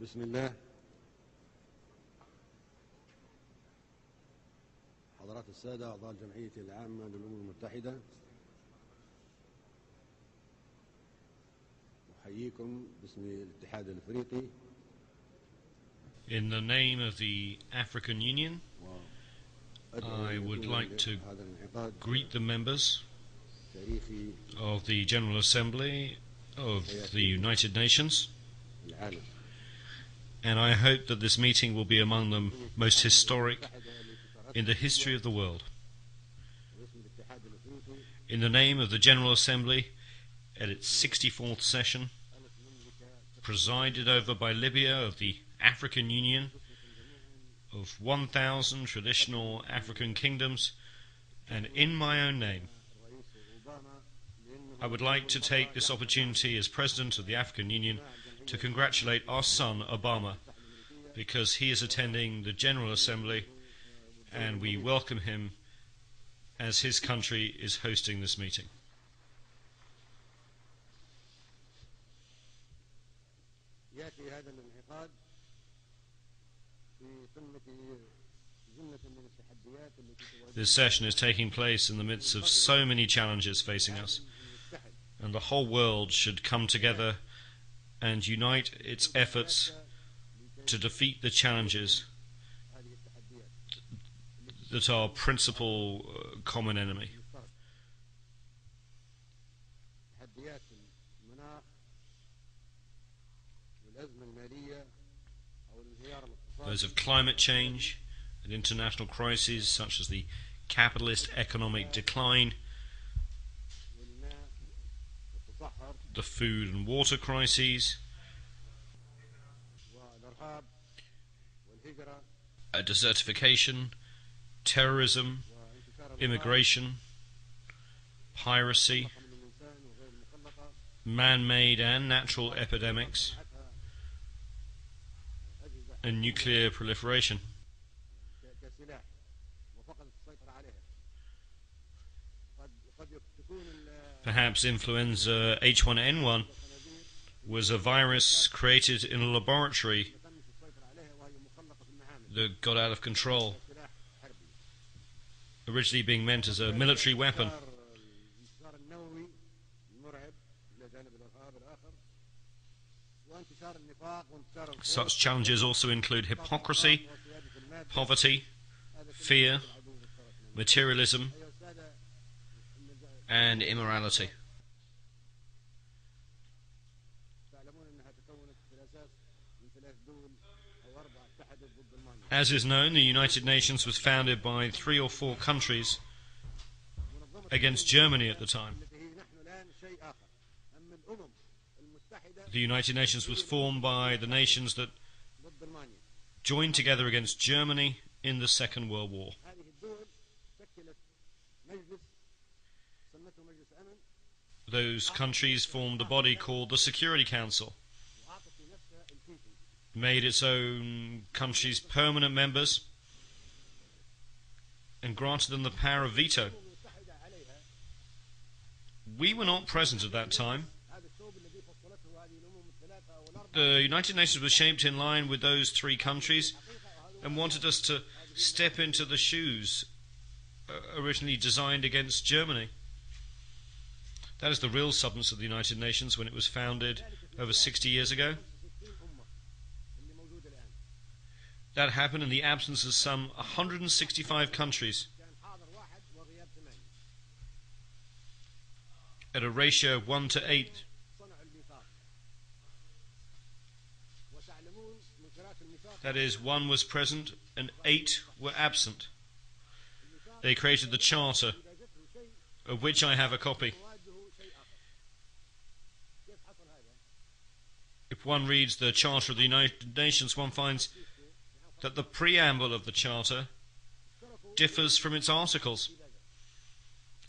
بسم الله. حضرات السادة أعضاء الجمعية العامة للأمم المتحدة، أحييكم باسم الاتحاد الأفريقي. In the name of the African Union, I would like to greet the members of the General Assembly of the United Nations, and I hope that this meeting will be among the most historic in the history of the world. In the name of the General Assembly at its 64th session, presided over by Libya of the African Union, of 1,000 traditional African kingdoms, and in my own name, I would like to take this opportunity as President of the African Union to congratulate our son Obama, because he is attending the General Assembly and we welcome him as his country is hosting this meeting. This session is taking place in the midst of so many challenges facing us, and the whole world should come together and unite its efforts to defeat the challenges that are our principal common enemy. Those of climate change and international crises such as the capitalist economic decline, the food and water crises, desertification, terrorism, immigration, piracy, man-made and natural epidemics, and nuclear proliferation. Perhaps influenza H1N1 was a virus created in a laboratory that got out of control, originally being meant as a military weapon. Such challenges also include hypocrisy, poverty, fear, materialism, and immorality. As is known, the United Nations was founded by 3 or 4 countries against Germany at the time. The United Nations was formed by the nations that joined together against Germany in the Second World War. Those countries formed a body called the Security Council, made its own countries permanent members, and granted them the power of veto. We were not present at that time. The United Nations was shaped in line with those 3 countries and wanted us to step into the shoes originally designed against Germany. That is the real substance of the United Nations when it was founded over 60 years ago. That happened in the absence of some 165 countries, at a ratio of 1 to 8. That is, 1 was present and 8 were absent. They created the Charter, of which I have a copy. If one reads the Charter of the United Nations, one finds that the preamble of the Charter differs from its articles.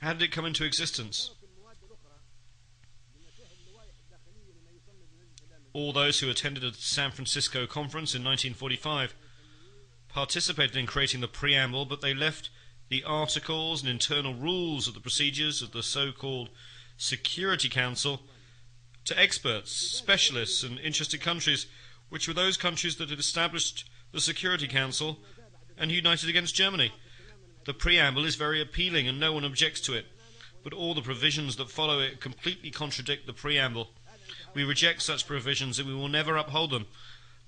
How did it come into existence? All those who attended the San Francisco conference in 1945 participated in creating the preamble, but they left the articles and internal rules of the procedures of the so-called Security Council to experts, specialists and interested countries, which were those countries that had established the Security Council and united against Germany. The preamble is very appealing and no one objects to it, but all the provisions that follow it completely contradict the preamble. We reject such provisions and we will never uphold them.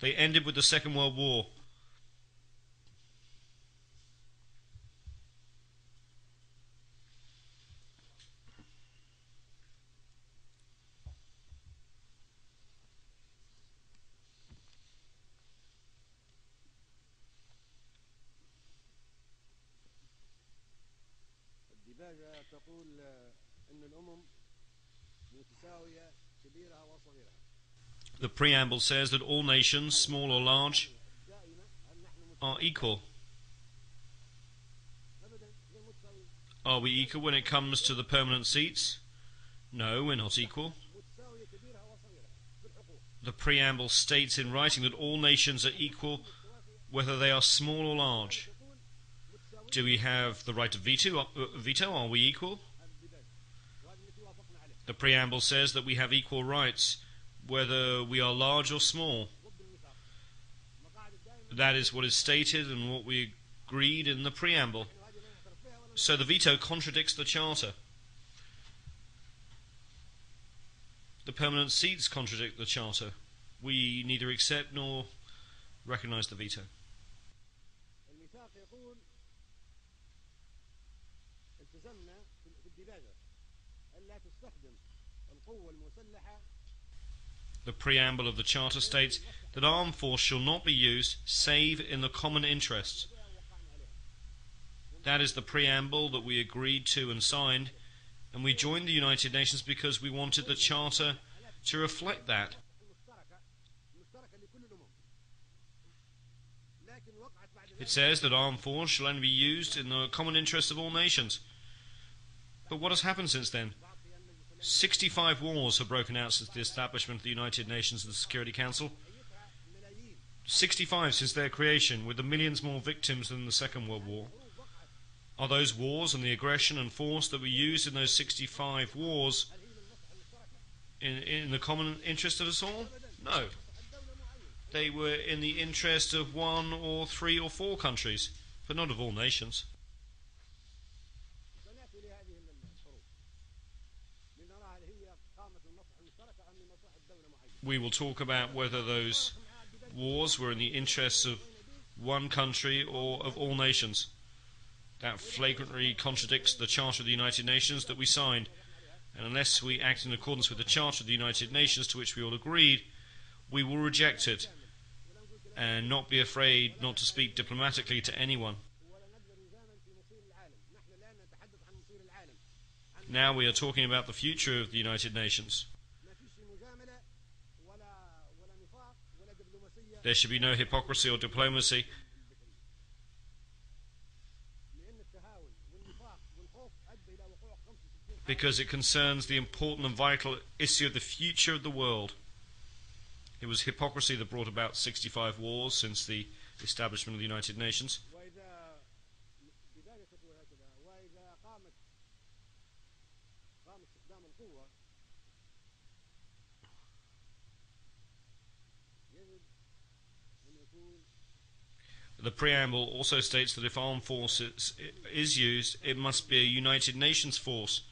They ended with the Second World War. الديباجة تقول أن الأمم متساوية كبيرها وصغيرها. The preamble says that all nations, small or large, are equal. Are we equal when it comes to the permanent seats? No, we're not equal. The preamble states in writing that all nations are equal whether they are small or large. Do we have the right to veto? Are we equal? The preamble says that we have equal rights whether we are large or small. That is what is stated and what we agreed in the preamble. So the veto contradicts the Charter. The permanent seats contradict the Charter. We neither accept nor recognize the veto. The preamble of the Charter states that armed force shall not be used save in the common interest. That is the preamble that we agreed to and signed, and we joined the United Nations because we wanted the Charter to reflect that. It says that armed force shall only be used in the common interest of all nations. But what has happened since then? 65 wars have broken out since the establishment of the United Nations and the Security Council. 65 since their creation, with the millions more victims than the Second World War. Are those wars and the aggression and force that were used in those 65 wars in the common interest of us all? No. They were in the interest of 1 or 3 or 4 countries, but not of all nations. We will talk about whether those wars were in the interests of one country or of all nations. That flagrantly contradicts the Charter of the United Nations that we signed, and unless we act in accordance with the Charter of the United Nations to which we all agreed, we will reject it and not be afraid not to speak diplomatically to anyone. Now we are talking about the future of the United Nations. There should be no hypocrisy or diplomacy, because it concerns the important and vital issue of the future of the world. It was hypocrisy that brought about 65 wars since the establishment of the United Nations. The preamble also states that if armed force is used, it must be a United Nations force.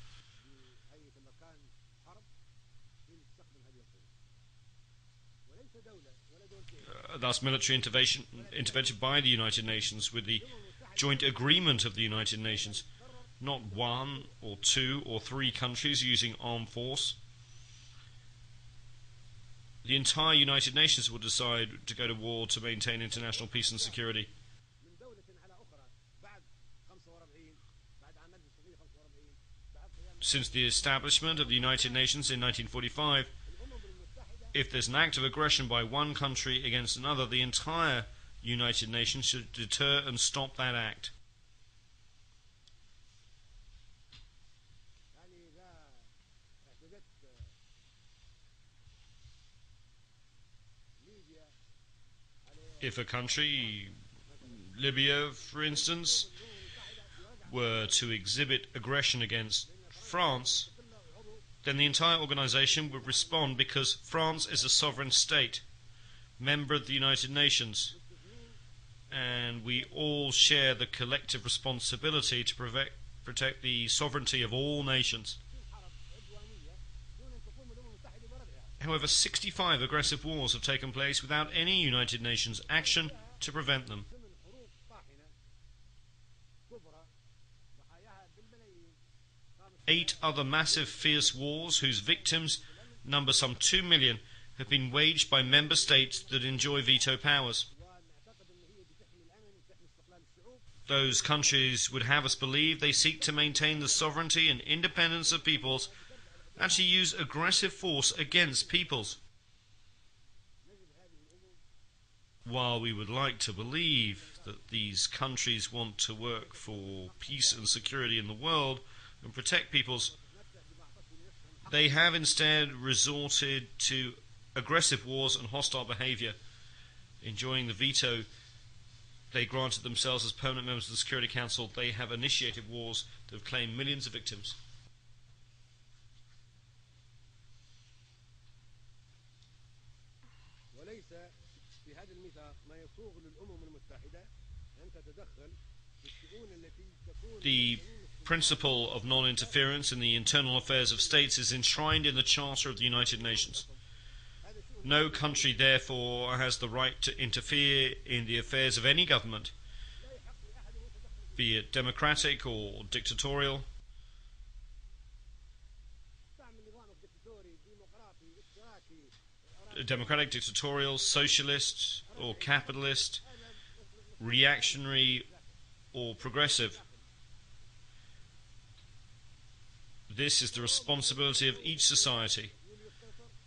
Thus military intervention by the United Nations with the joint agreement of the United Nations, not 1 or 2 or 3 countries using armed force. The entire United Nations will decide to go to war to maintain international peace and security. Since the establishment of the United Nations in 1945, if there's an act of aggression by one country against another, the entire United Nations should deter and stop that act. If a country, Libya for instance, were to exhibit aggression against France, then the entire organization would respond because France is a sovereign state. member of the United Nations, and we all share the collective responsibility to protect the sovereignty of all nations. However, 65 aggressive wars have taken place without any United Nations action to prevent them. 8 other massive, fierce wars, whose victims number some 2 million, have been waged by member states that enjoy veto powers. Those countries would have us believe they seek to maintain the sovereignty and independence of peoples and to use aggressive force against peoples. While we would like to believe that these countries want to work for peace and security in the world and protect peoples, they have instead resorted to aggressive wars and hostile behavior, enjoying the veto they granted themselves as permanent members of the Security Council. They have initiated wars that have claimed millions of victims. The principle of non-interference in the internal affairs of states is enshrined in the Charter of the United Nations. No country, therefore, has the right to interfere in the affairs of any government, be it democratic or dictatorial. Democratic, dictatorial, socialist or capitalist, reactionary or progressive. This is the responsibility of each society.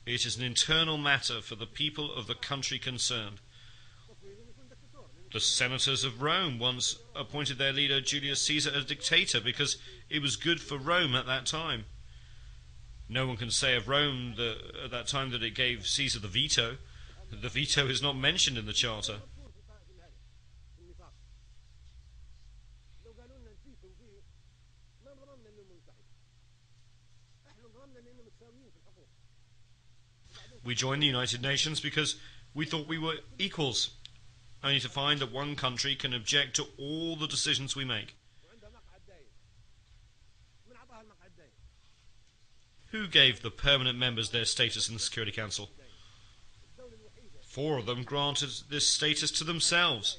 It is an internal matter for the people of the country concerned. The senators of Rome once appointed their leader Julius Caesar as dictator because it was good for Rome at that time. No one can say of Rome at that time that it gave Caesar the veto. The veto is not mentioned in the Charter. We joined the United Nations because we thought we were equals, only to find that one country can object to all the decisions we make. Who gave the permanent members their status in the Security Council? 4 of them granted this status to themselves.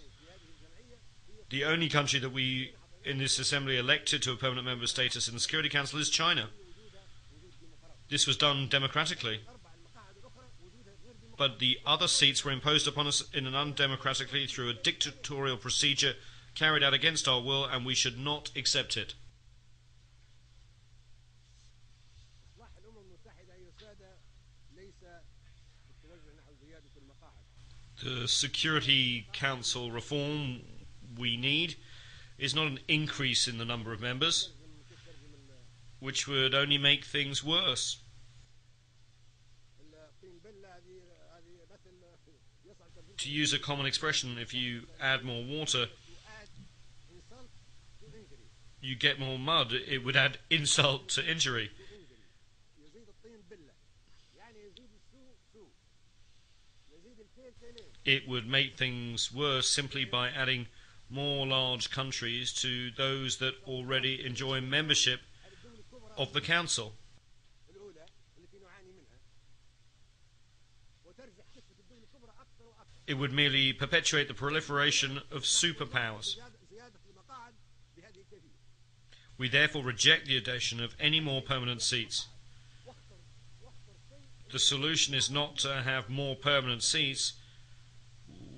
The only country that we in this assembly elected to a permanent member status in the Security Council is China. This was done democratically. But the other seats were imposed upon us in an undemocratically through a dictatorial procedure carried out against our will, and we should not accept it. The Security Council reform we need is not an increase in the number of members, which would only make things worse. To use a common expression, if you add more water, you get more mud. It would add insult to injury. It would make things worse simply by adding more large countries to those that already enjoy membership of the Council. It would merely perpetuate the proliferation of superpowers. We therefore reject the addition of any more permanent seats. The solution is not to have more permanent seats,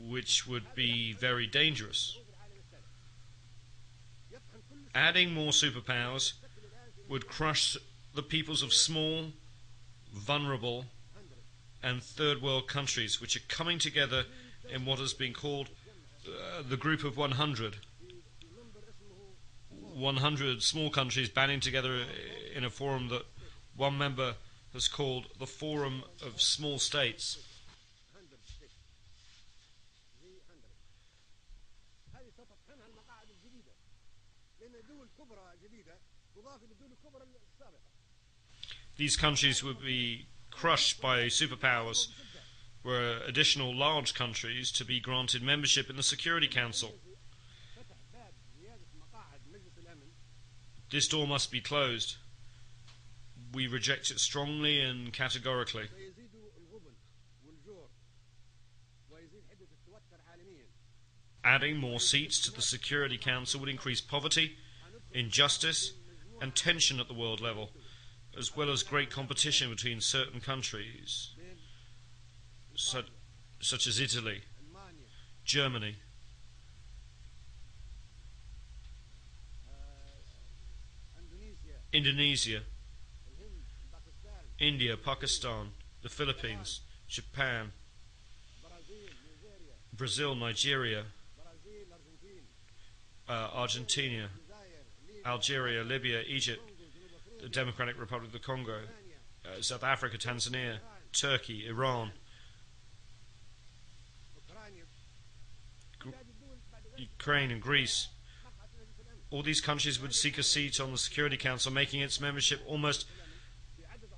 which would be very dangerous. Adding more superpowers would crush the peoples of small, vulnerable, and third world countries, which are coming together in what has been called the Group of 100. 100 small countries banding together in a forum that one member has called the Forum of Small States. These countries would be crushed by superpowers were additional large countries to be granted membership in the Security Council. This door must be closed. We reject it strongly and categorically. Adding more seats to the Security Council would increase poverty, injustice, and tension at the world level, as well as great competition between certain countries, such as Italy, Germany, Indonesia, India, Pakistan, the Philippines, Japan, Brazil, Nigeria, Argentina, Algeria, Libya, Egypt, the Democratic Republic of the Congo, South Africa, Tanzania, Turkey, Iran, Ukraine and Greece. All these countries would seek a seat on the Security Council, making its membership almost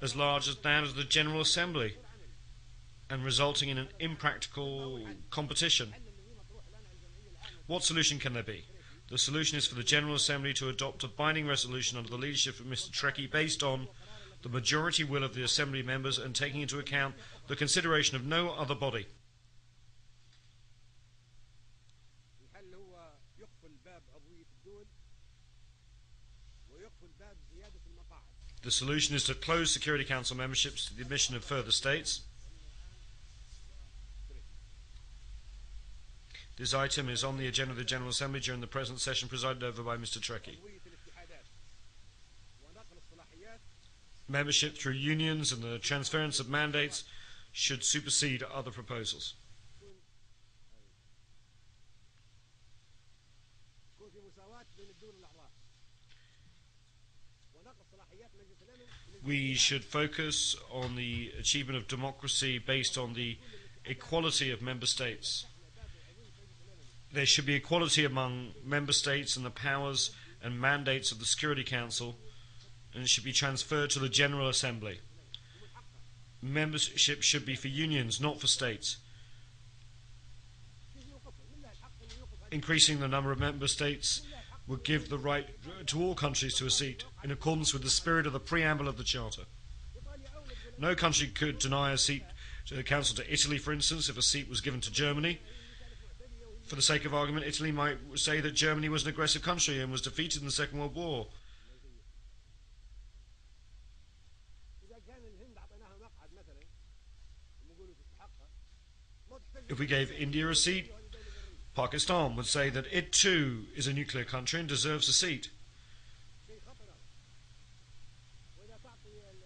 as large as that of the General Assembly, and resulting in an impractical competition. What solution can there be? The solution is for the General Assembly to adopt a binding resolution under the leadership of Mr. Trekkie based on the majority will of the Assembly members and taking into account the consideration of no other body. The solution is to close Security Council memberships to the admission of further states. This item is on the agenda of the General Assembly during the present session presided over by Mr. Trekkie. Membership through unions and the transference of mandates should supersede other proposals. We should focus on the achievement of democracy based on the equality of member states. There should be equality among member states and the powers and mandates of the Security Council, and it should be transferred to the General Assembly. Membership should be for unions, not for states. Increasing the number of member states would give the right to all countries to a seat, in accordance with the spirit of the preamble of the Charter. No country could deny a seat to the Council to Italy, for instance, if a seat was given to Germany. For the sake of argument, Italy might say that Germany was an aggressive country and was defeated in the Second World War. If we gave India a seat, Pakistan would say that it too is a nuclear country and deserves a seat.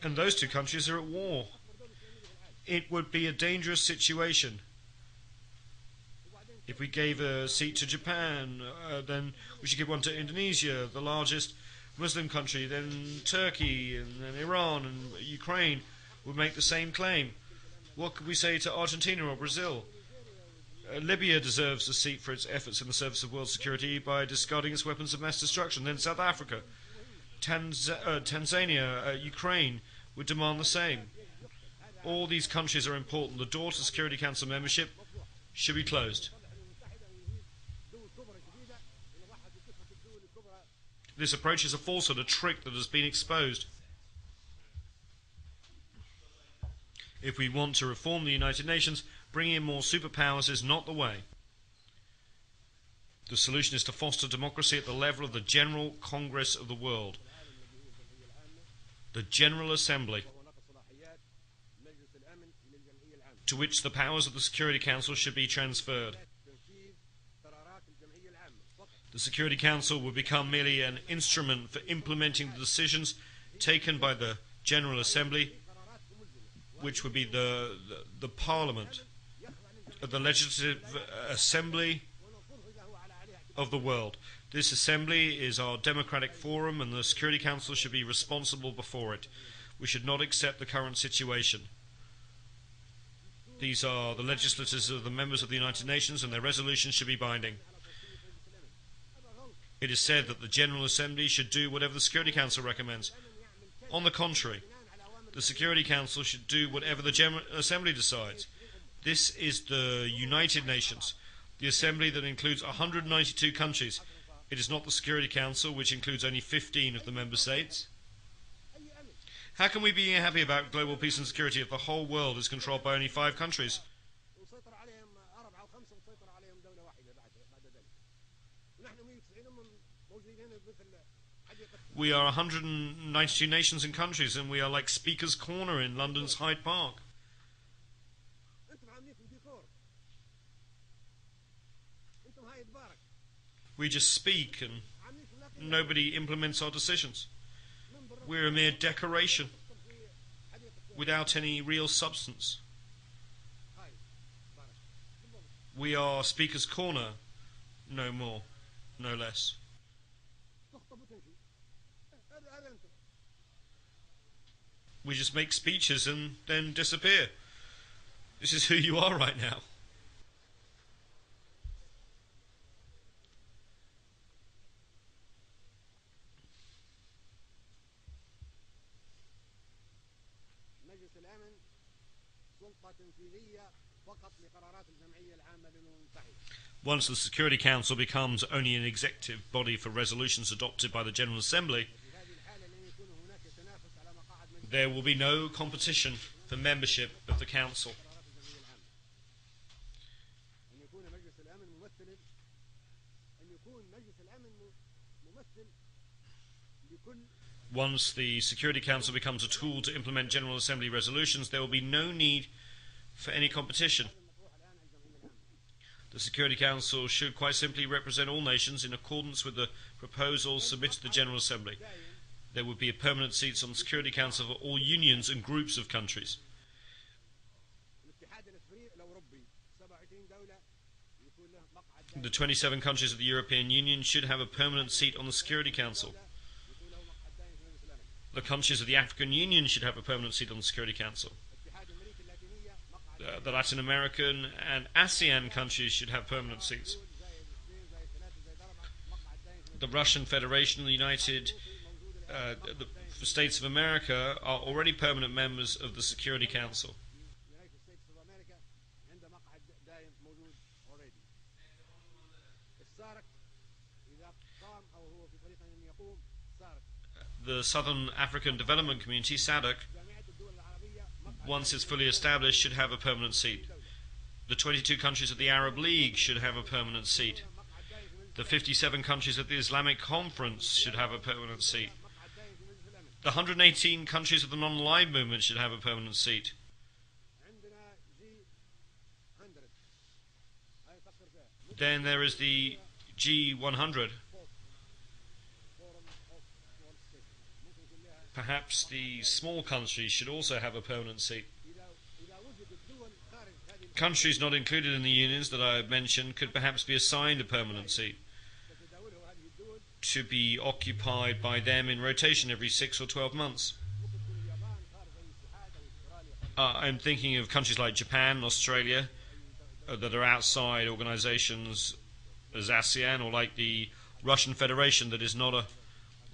And those two countries are at war. It would be a dangerous situation. If we gave a seat to Japan, then we should give one to Indonesia, the largest Muslim country, then Turkey, and then Iran and Ukraine would make the same claim. What could we say to Argentina or Brazil? Libya deserves a seat for its efforts in the service of world security by discarding its weapons of mass destruction. Then South Africa, Tanzania, Ukraine would demand the same. All these countries are important. The door to Security Council membership should be closed. This approach is a falsehood, a trick that has been exposed. If we want to reform the United Nations, bringing in more superpowers is not the way. The solution is to foster democracy at the level of the General Congress of the world, the General Assembly, to which the powers of the Security Council should be transferred. The Security Council would become merely an instrument for implementing the decisions taken by the General Assembly, which would be the Parliament, the Legislative Assembly of the world. This assembly is our democratic forum, and the Security Council should be responsible before it. We should not accept the current situation. These are the legislators of the members of the United Nations, and their resolutions should be binding. It is said that the General Assembly should do whatever the Security Council recommends. On the contrary, the Security Council should do whatever the General Assembly decides. This is the United Nations, the assembly that includes 192 countries. It is not the Security Council, which includes only 15 of the member states. How can we be happy about global peace and security if the whole world is controlled by only 5 countries? We are 192 nations and countries, and we are like Speaker's Corner in London's Hyde Park. We just speak and nobody implements our decisions. We're a mere decoration without any real substance. We are Speaker's Corner, no more, no less. We just make speeches and then disappear. This is who you are right now. Once the Security Council becomes only an executive body for resolutions adopted by the General Assembly, there will be no competition for membership of the Council. Once the Security Council becomes a tool to implement General Assembly resolutions, there will be no need for any competition. The Security Council should quite simply represent all nations in accordance with the proposals submitted to the General Assembly. There would be permanent seats on the Security Council for all unions and groups of countries. The 27 countries of the European Union should have a permanent seat on the Security Council. The countries of the African Union should have a permanent seat on the Security Council. The Latin American and ASEAN countries should have permanent seats. The Russian Federation and the United States of America are already permanent members of the Security Council. The Southern African Development Community, SADC, once it's fully established, should have a permanent seat. The 22 countries of the Arab League should have a permanent seat. The 57 countries of the Islamic Conference should have a permanent seat. The 118 countries of the non-aligned movement should have a permanent seat. Then there is the G100. Perhaps the small countries should also have a permanent seat. Countries not included in the unions that I have mentioned could perhaps be assigned a permanent seat to be occupied by them in rotation every 6 or 12 months. I'm thinking of countries like Japan and Australia that are outside organizations as ASEAN, or like the Russian Federation that is not a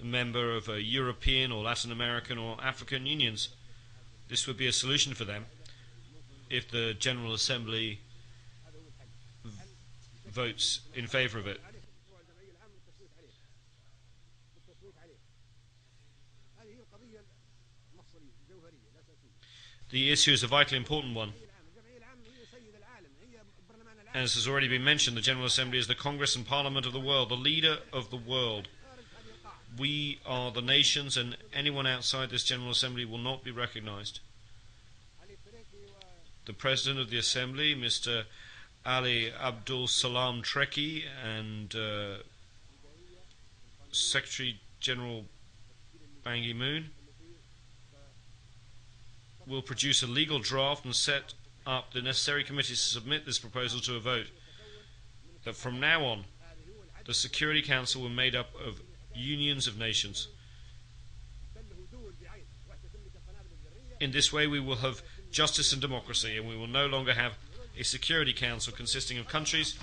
member of European or Latin American or African unions. This would be a solution for them if the General Assembly votes in favor of it. The issue is a vitally important one. As has already been mentioned, the General Assembly is the Congress and Parliament of the world, the leader of the world. We are the nations, and anyone outside this General Assembly will not be recognized. The President of the Assembly, Mr. Ali Abdul Salam Treki, and Secretary General Ban Ki-moon will produce a legal draft and set up the necessary committees to submit this proposal to a vote. That from now on, the Security Council will be made up of unions of nations. In this way we will have justice and democracy, and we will no longer have a Security Council consisting of countries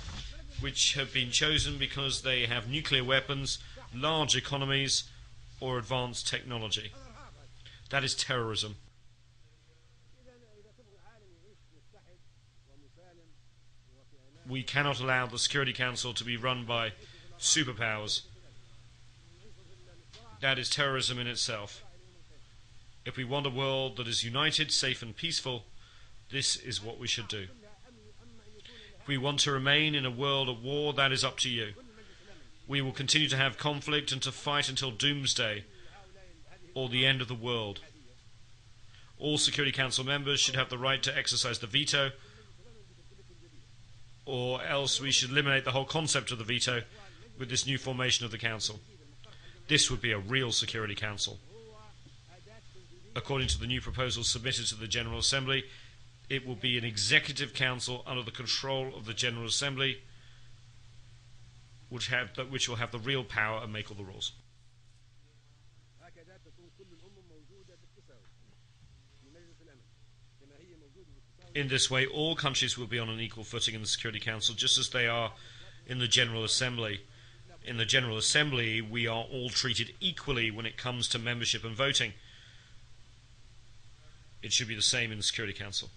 which have been chosen because they have nuclear weapons, large economies, or advanced technology. That is terrorism. We cannot allow the Security Council to be run by superpowers. That is terrorism in itself. If we want a world that is united, safe and peaceful, this is what we should do. If we want to remain in a world at war, that is up to you. We will continue to have conflict and to fight until doomsday or the end of the world. All Security Council members should have the right to exercise the veto, or else we should eliminate the whole concept of the veto with this new formation of the Council. This would be a real Security Council. According to the new proposal submitted to the General Assembly, it will be an executive council under the control of the General Assembly, which will have the real power and make all the rules. In this way, all countries will be on an equal footing in the Security Council, just as they are in the General Assembly. In the General Assembly, we are all treated equally when it comes to membership and voting. It should be the same in the Security Council.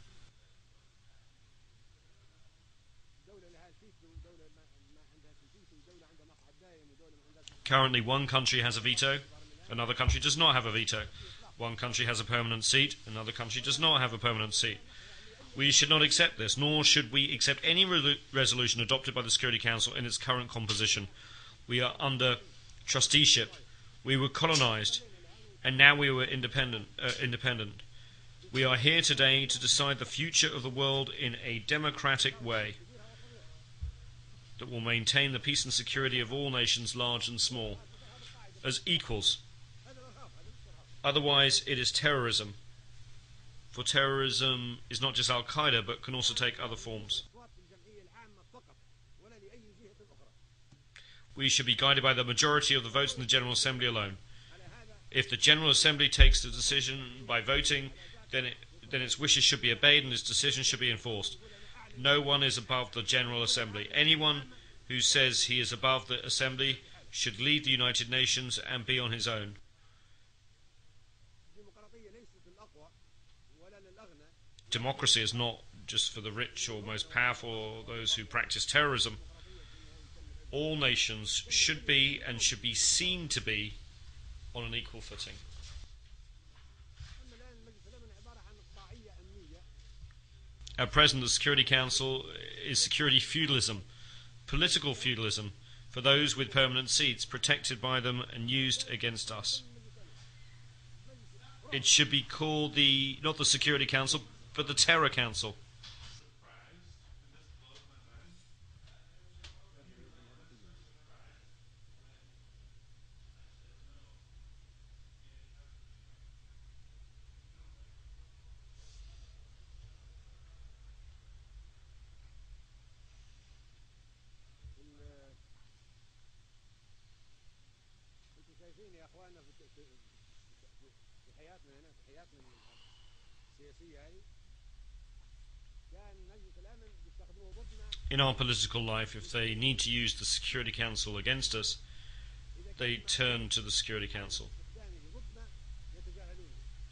Currently, one country has a veto, another country does not have a veto. One country has a permanent seat, another country does not have a permanent seat. We should not accept this, nor should we accept any resolution adopted by the Security Council in its current composition. We are under trusteeship. We were colonized, and now we were independent. We are here today to decide the future of the world in a democratic way that will maintain the peace and security of all nations, large and small, as equals. Otherwise, it is terrorism. For terrorism is not just Al-Qaeda, but can also take other forms. We should be guided by the majority of the votes in the General Assembly alone. If the General Assembly takes the decision by voting, then its wishes should be obeyed and its decision should be enforced. No one is above the General Assembly. Anyone who says he is above the Assembly should leave the United Nations and be on his own. Democracy is not just for the rich or most powerful or those who practice terrorism. All nations should be and should be seen to be on an equal footing. At present, the Security Council is security feudalism, political feudalism, for those with permanent seats, protected by them and used against us. It should be called not the Security Council, but the Terror Council. In our political life, if they need to use the Security Council against us, they turn to the Security Council.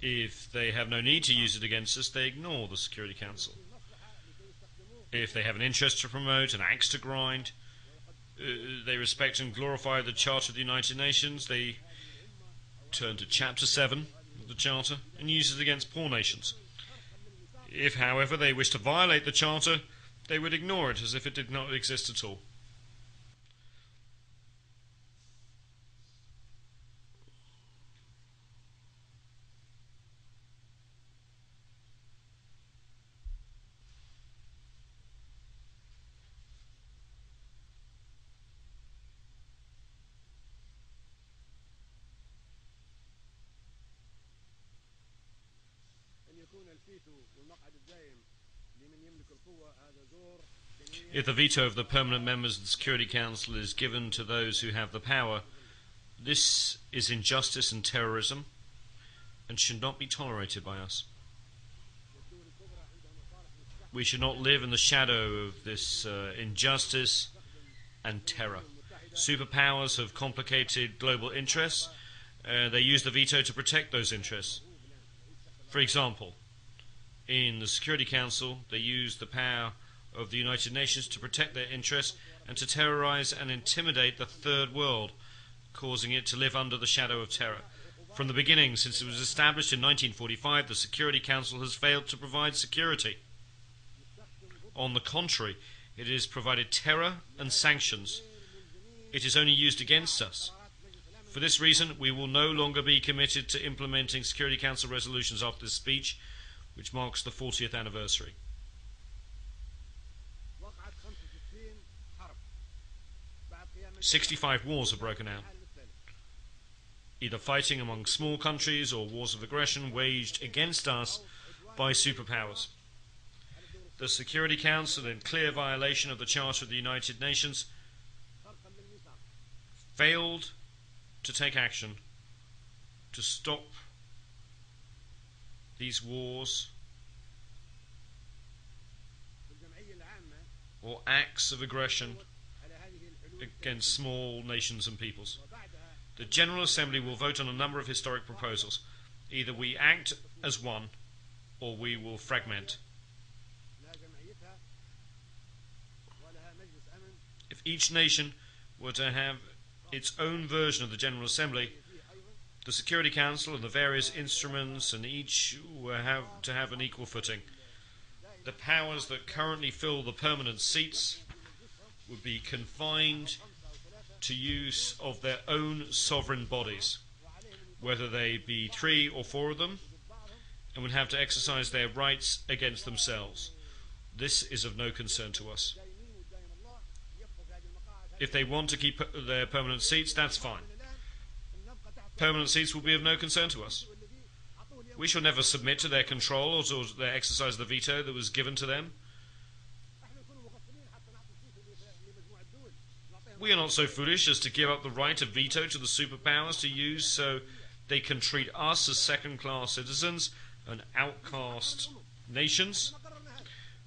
If they have no need to use it against us, they ignore the Security Council. If they have an interest to promote, an axe to grind, they respect and glorify the Charter of the United Nations, they turn to Chapter 7 of the Charter and use it against poor nations. If, however, they wish to violate the Charter, they would ignore it as if it did not exist at all. If the veto of the permanent members of the Security Council is given to those who have the power, this is injustice and terrorism and should not be tolerated by us. We should not live in the shadow of this injustice and terror. Superpowers have complicated global interests. They use the veto to protect those interests. For example, in the Security Council, they use the power of the United Nations to protect their interests and to terrorize and intimidate the third world, causing it to live under the shadow of terror. From the beginning, since it was established in 1945, the Security Council has failed to provide security. On the contrary, it has provided terror and sanctions. It is only used against us. For this reason, we will no longer be committed to implementing Security Council resolutions after this speech, which marks the 40th anniversary. 65 wars have broken out, either fighting among small countries or wars of aggression waged against us by superpowers. The Security Council, in clear violation of the Charter of the United Nations, failed to take action to stop these wars or acts of aggression against small nations and peoples. The General Assembly will vote on a number of historic proposals. Either we act as one or we will fragment. If each nation were to have its own version of the General Assembly, the Security Council and the various instruments and each will have to have an equal footing. The powers that currently fill the permanent seats would be confined to use of their own sovereign bodies, whether they be 3 or 4 of them, and would have to exercise their rights against themselves. This is of no concern to us. If they want to keep their permanent seats, that's fine. Permanent seats will be of no concern to us. We shall never submit to their control or to their exercise of the veto that was given to them. We are not so foolish as to give up the right of veto to the superpowers to use so they can treat us as second-class citizens and outcast nations.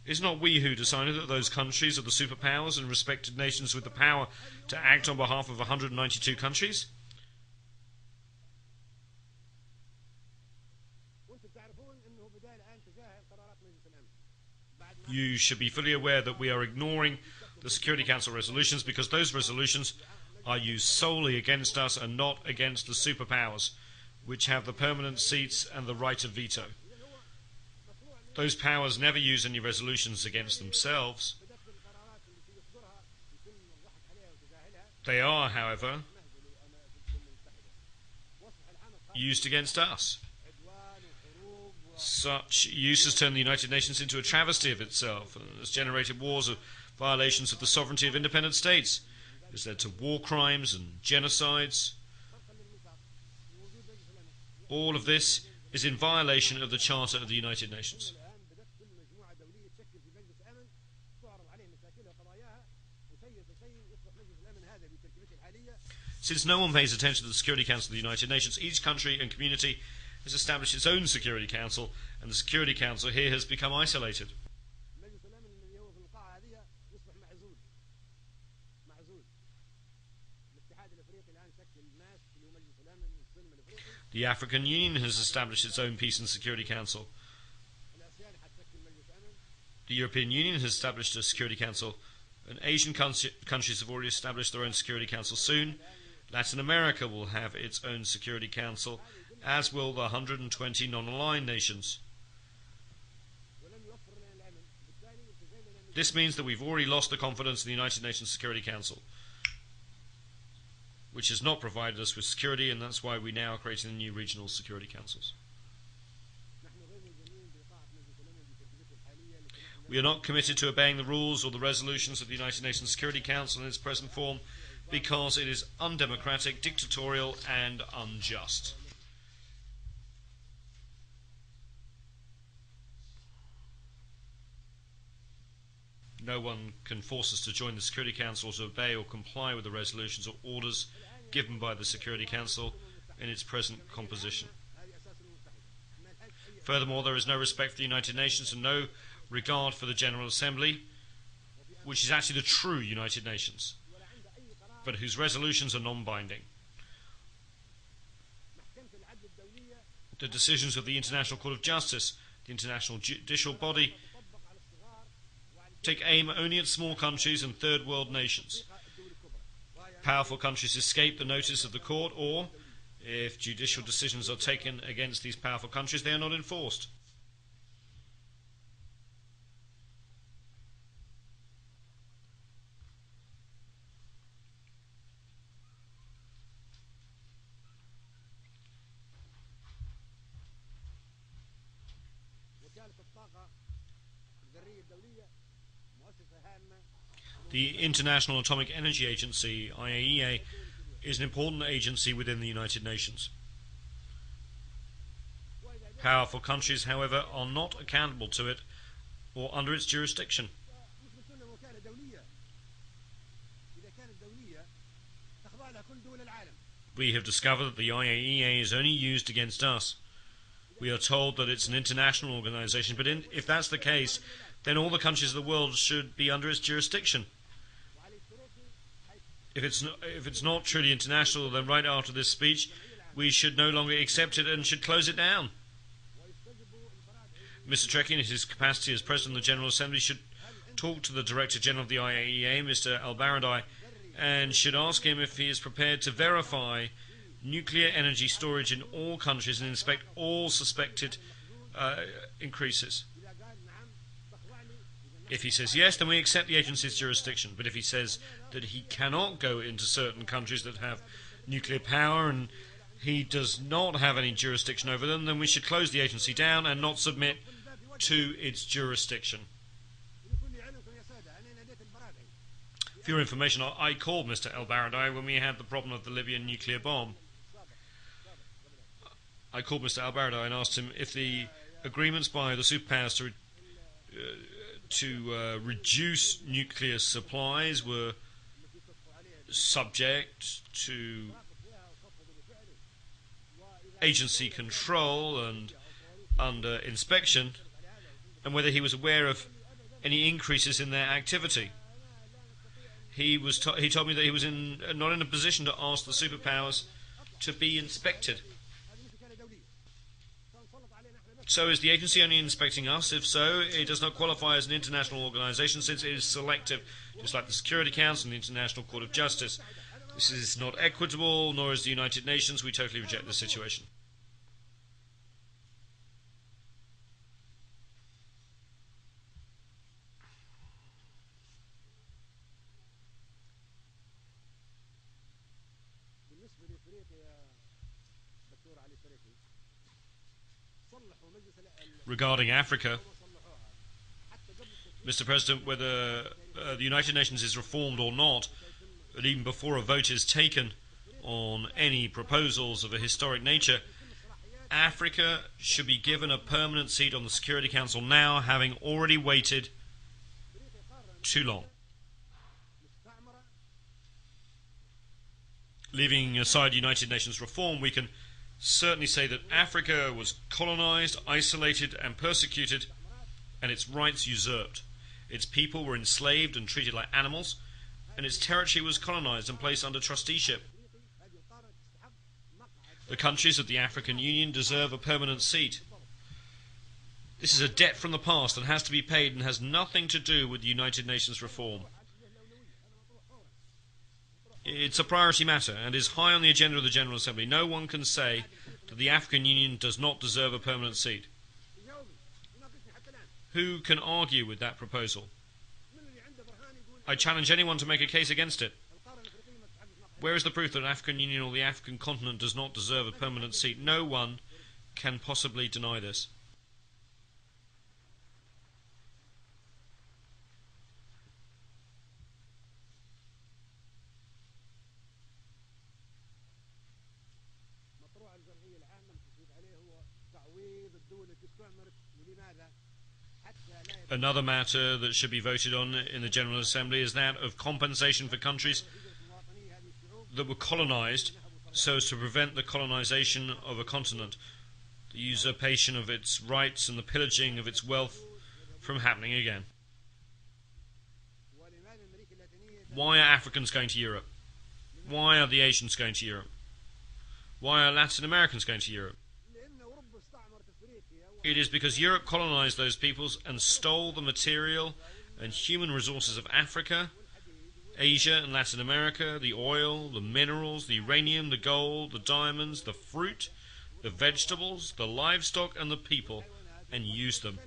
It's not we who decided that those countries are the superpowers and respected nations with the power to act on behalf of 192 countries. You should be fully aware that we are ignoring the Security Council resolutions because those resolutions are used solely against us and not against the superpowers, which have the permanent seats and the right of veto. Those powers never use any resolutions against themselves. They are, however, used against us. Such use has turned the United Nations into a travesty of itself and has generated wars of violations of the sovereignty of independent states. It has led to war crimes and genocides. All of this is in violation of the Charter of the United Nations. Since no one pays attention to the Security Council of the United Nations, each country and community has established its own Security Council, and the Security Council here has become isolated. The African Union has established its own Peace and Security Council. The European Union has established a Security Council, and Asian countries have already established their own Security Council soon. Latin America will have its own Security Council, as will the 120 non-aligned nations. This means that we've already lost the confidence in the United Nations Security Council, which has not provided us with security, and that's why we now are creating the new regional security councils. We are not committed to obeying the rules or the resolutions of the United Nations Security Council in its present form because it is undemocratic, dictatorial, and unjust. No one can force us to join the Security Council or to obey or comply with the resolutions or orders given by the Security Council in its present composition. Furthermore, there is no respect for the United Nations and no regard for the General Assembly, which is actually the true United Nations, but whose resolutions are non-binding. The decisions of the International Court of Justice, the international judicial body, take aim only at small countries and third world nations. Powerful countries escape the notice of the court, or, if judicial decisions are taken against these powerful countries, they are not enforced. The International Atomic Energy Agency, IAEA, is an important agency within the United Nations. Powerful countries, however, are not accountable to it or under its jurisdiction. We have discovered that the IAEA is only used against us. We are told that it's an international organization, but if that's the case, then all the countries of the world should be under its jurisdiction. If it's not truly international, then right after this speech, we should no longer accept it and should close it down. Mr. Trekkie, in his capacity as President of the General Assembly, should talk to the Director General of the IAEA, Mr. Al-Baradei, and should ask him if he is prepared to verify nuclear energy storage in all countries and inspect all suspected increases. If he says yes, then we accept the agency's jurisdiction. But if he says that he cannot go into certain countries that have nuclear power and he does not have any jurisdiction over them, then we should close the agency down and not submit to its jurisdiction. For your information, I called Mr. El-Baradei when we had the problem of the Libyan nuclear bomb. I called Mr. El-Baradei and asked him if the agreements by the superpowers to reduce nuclear supplies were subject to agency control and under inspection, and whether he was aware of any increases in their activity. He told me that he was not in a position to ask the superpowers to be inspected. So is the agency only inspecting us? If so, it does not qualify as an international organisation since it is selective, just like the Security Council and the International Court of Justice. This is not equitable, nor is the United Nations. We totally reject this situation. Regarding Africa, Mr. President, whether the United Nations is reformed or not, and even before a vote is taken on any proposals of a historic nature, Africa should be given a permanent seat on the Security Council now, having already waited too long. Leaving aside United Nations reform, we can certainly say that Africa was colonized, isolated and persecuted, and its rights usurped. Its people were enslaved and treated like animals, and its territory was colonized and placed under trusteeship. The countries of the African Union deserve a permanent seat. This is a debt from the past that has to be paid and has nothing to do with the United Nations reform. It's a priority matter and is high on the agenda of the General Assembly. No one can say that the African Union does not deserve a permanent seat. Who can argue with that proposal? I challenge anyone to make a case against it. Where is the proof that the African Union or the African continent does not deserve a permanent seat? No one can possibly deny this. Another matter that should be voted on in the General Assembly is that of compensation for countries that were colonized so as to prevent the colonization of a continent, the usurpation of its rights and the pillaging of its wealth from happening again. Why are Africans going to Europe? Why are the Asians going to Europe? Why are Latin Americans going to Europe? It is because Europe colonized those peoples and stole the material then human resources of Africa, Asia and Latin America, the oil, the minerals, the uranium, the gold, the diamonds, the fruit, the vegetables, the livestock and the people, and use them.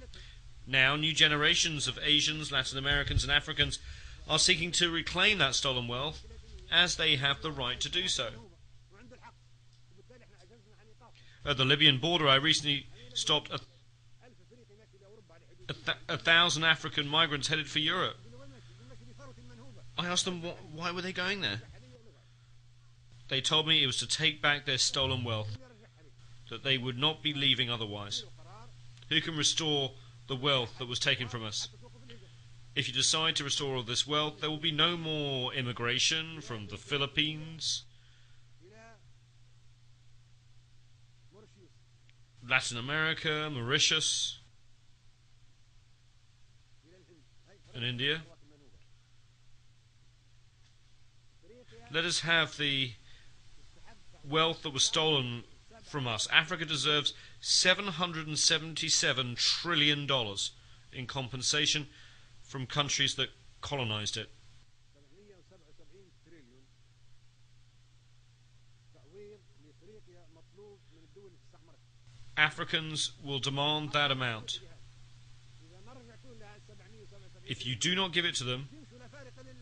Now, new generations of Asians, Latin Americans and Africans are seeking to reclaim that stolen wealth, as they have the right to do so. At the Libyan border, I recently stopped 1,000 African migrants headed for Europe. I asked them why were they going there. They told me it was to take back their stolen wealth, that they would not be leaving otherwise. Who can restore the wealth that was taken from us? If you decide to restore all this wealth, there will be no more immigration from the Philippines, Latin America, Mauritius, and India. Let us have the wealth that was stolen from us. Africa deserves $777 trillion in compensation from countries that colonized it. Africans will demand that amount. If you do not give it to them,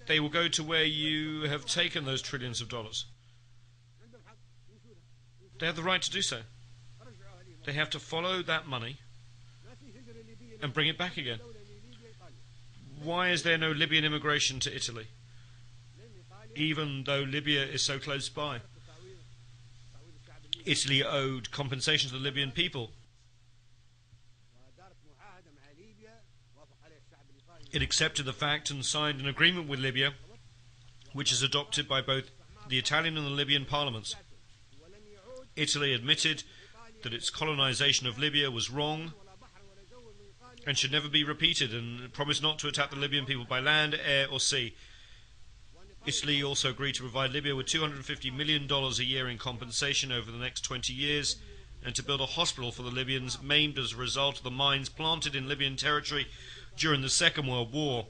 they will go to where you have taken those trillions of dollars. They have the right to do so. They have to follow that money and bring it back again. Why is there no Libyan immigration to Italy, even though Libya is so close by? Italy owed compensation to the Libyan people. It accepted the fact and signed an agreement with Libya, which is adopted by both the Italian and the Libyan parliaments. Italy admitted that its colonization of Libya was wrong and should never be repeated, and promised not to attack the Libyan people by land, air or sea. Italy also agreed to provide Libya with $250 million a year in compensation over the next 20 years, and to build a hospital for the Libyans maimed as a result of the mines planted in Libyan territory during the Second World War.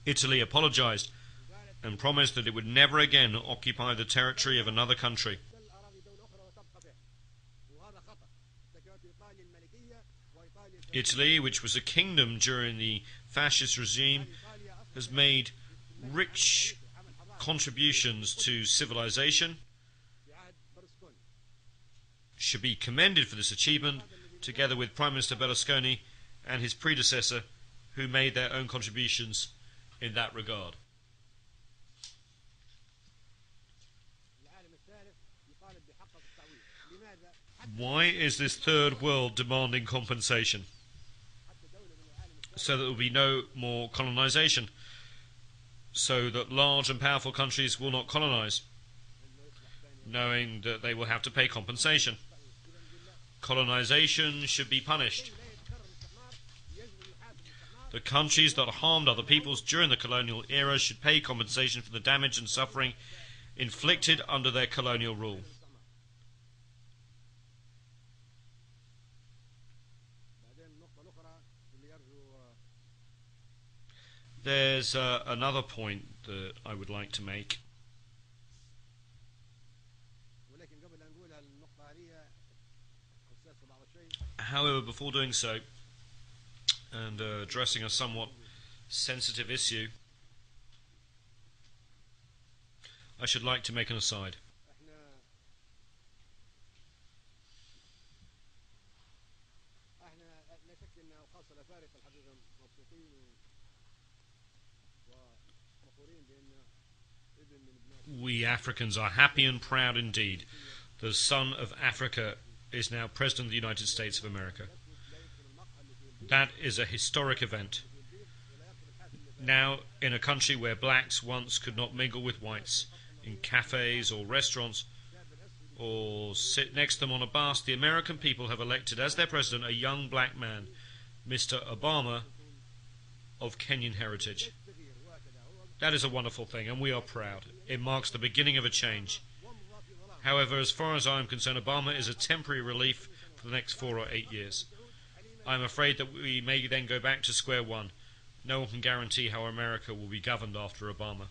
Italy apologized and promised that it would never again occupy the territory of another country. Italy, which was a kingdom during the fascist regime, has made rich contributions to civilization, should be commended for this achievement, together with Prime Minister Berlusconi and his predecessor, who made their own contributions in that regard. Why is this third world demanding compensation? So that there will be no more colonization, so that large and powerful countries will not colonize, knowing that they will have to pay compensation. Colonization should be punished. The countries that harmed other peoples during the colonial era should pay compensation for the damage and suffering inflicted under their colonial rule. There's another point that I would like to make. However, before doing so, and addressing a somewhat sensitive issue, I should like to make an aside. We Africans are happy and proud indeed. The son of Africa is now President of the United States of America. That is a historic event. Now, in a country where blacks once could not mingle with whites, in cafes or restaurants, or sit next to them on a bus, the American people have elected as their president a young black man, Mr. Obama, of Kenyan heritage. That is a wonderful thing, and we are proud. It marks the beginning of a change. However, as far as I am concerned, Obama is a temporary relief for the next 4 or 8 years. I am afraid that we may then go back to square one. No one can guarantee how America will be governed after Obama.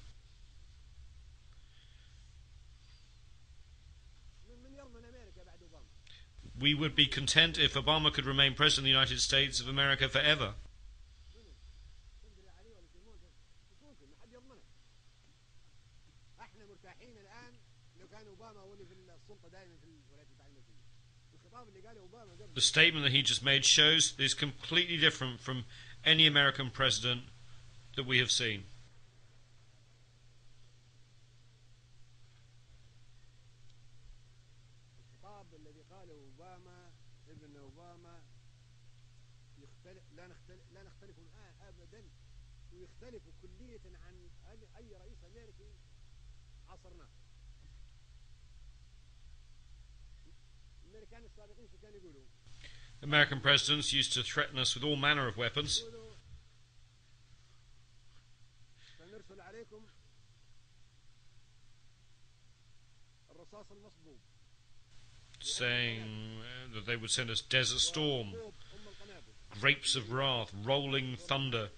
We would be content if Obama could remain President of the United States of America forever. The statement that he just made shows that it's completely different from any American president that we have seen. American presidents used to threaten us with all manner of weapons, saying that they would send us Desert Storm, grapes of wrath, rolling thunder,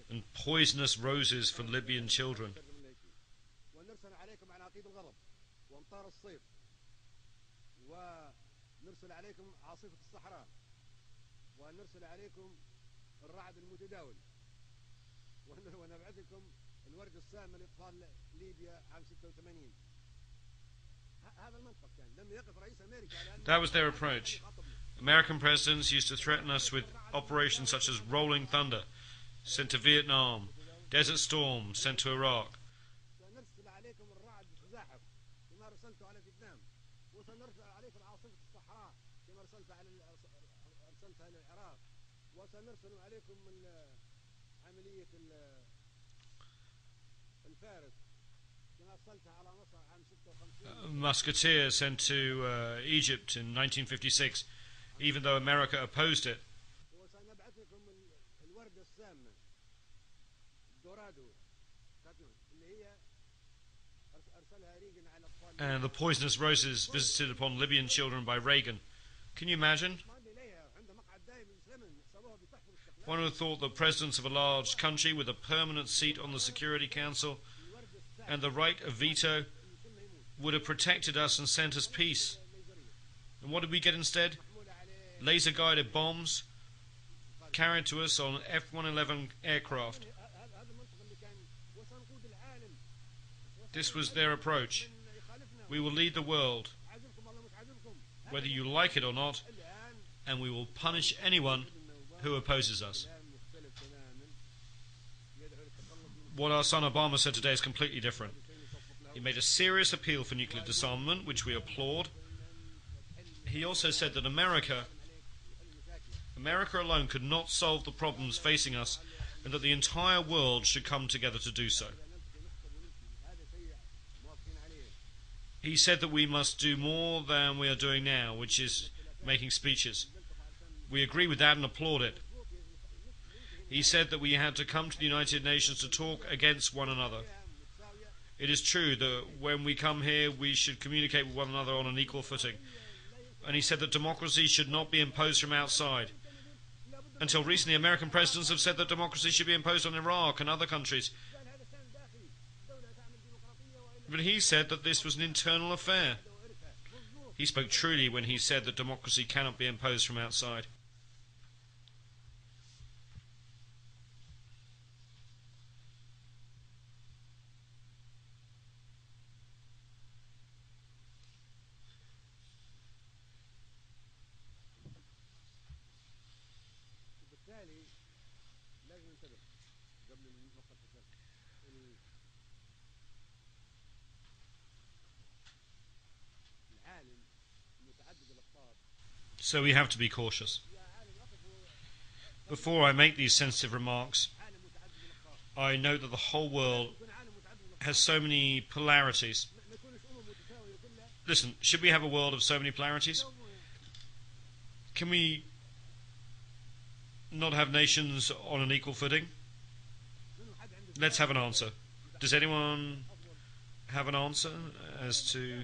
and poisonous roses for Libyan children. That was their approach. American presidents used to threaten us with operations such as Rolling Thunder, sent to Vietnam, Desert Storm, sent to Iraq. Musketeer sent to Egypt in 1956, even though America opposed it. And the poisonous roses visited upon Libyan children by Reagan. Can you imagine? One would have thought that presidents of a large country with a permanent seat on the Security Council and the right of veto would have protected us and sent us peace. And what did we get instead? Laser-guided bombs carried to us on F-111 aircraft. This was their approach. We will lead the world, whether you like it or not, and we will punish anyone who opposes us. What our son Obama said today is completely different. He made a serious appeal for nuclear disarmament, which we applaud. He also said that America alone could not solve the problems facing us, and that the entire world should come together to do so. He said that we must do more than we are doing now, which is making speeches. We agree with that and applaud it. He said that we had to come to the United Nations to talk against one another. It is true that when we come here, we should communicate with one another on an equal footing. And he said that democracy should not be imposed from outside. Until recently, American presidents have said that democracy should be imposed on Iraq and other countries. But he said that this was an internal affair. He spoke truly when he said that democracy cannot be imposed from outside. So we have to be cautious. Before I make these sensitive remarks, I note that the whole world has so many polarities. Listen, should we have a world of so many polarities? Can we not have nations on an equal footing? Let's have an answer. Does anyone have an answer as to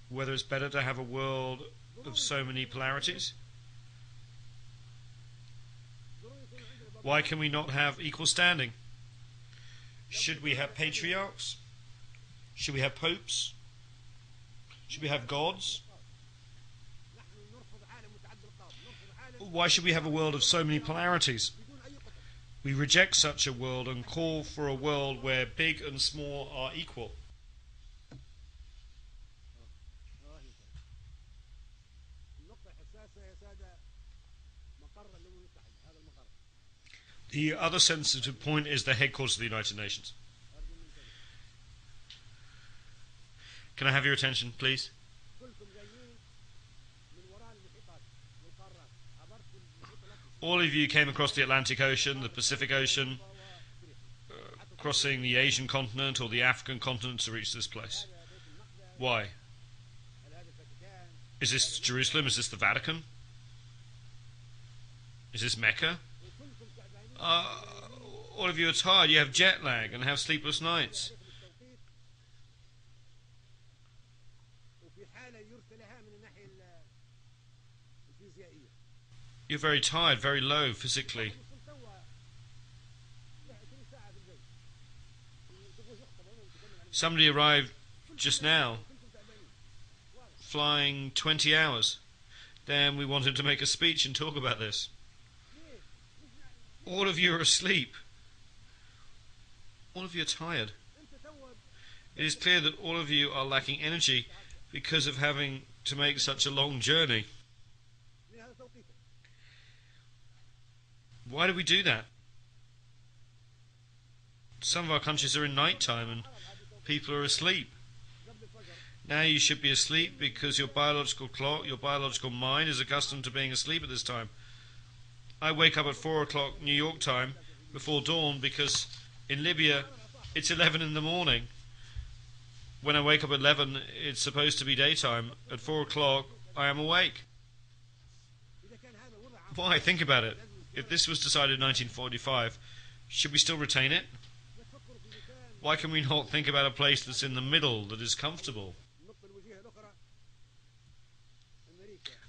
whether it's better to have a world of so many polarities. Why can we not have equal standing? Should we have patriarchs? Should we have popes? Should we have gods? Why should we have a world of so many polarities? We reject such a world and call for a world where big and small are equal. The other sensitive point is the headquarters of the United Nations. Can I have your attention, please? All of you came across the Atlantic Ocean, the Pacific Ocean, crossing the Asian continent or the African continent to reach this place. Why? Is this Jerusalem? Is this the Vatican? Is this Mecca? All of you are tired. You have jet lag and have sleepless nights. You're very tired, very low physically. Somebody arrived just now, flying 20 hours. Then we wanted to make a speech and talk about this. All of you are asleep. All of you are tired. It is clear that all of you are lacking energy because of having to make such a long journey. Why do we do that? Some of our countries are in night time and people are asleep. Now you should be asleep because your biological clock, your biological mind is accustomed to being asleep at this time. I wake up at 4 o'clock New York time before dawn because in Libya it's 11 in the morning. When I wake up at 11 it's supposed to be daytime. At 4 o'clock I am awake. Why? Think about it. If this was decided in 1945, should we still retain it? Why can we not think about a place that's in the middle, that is comfortable?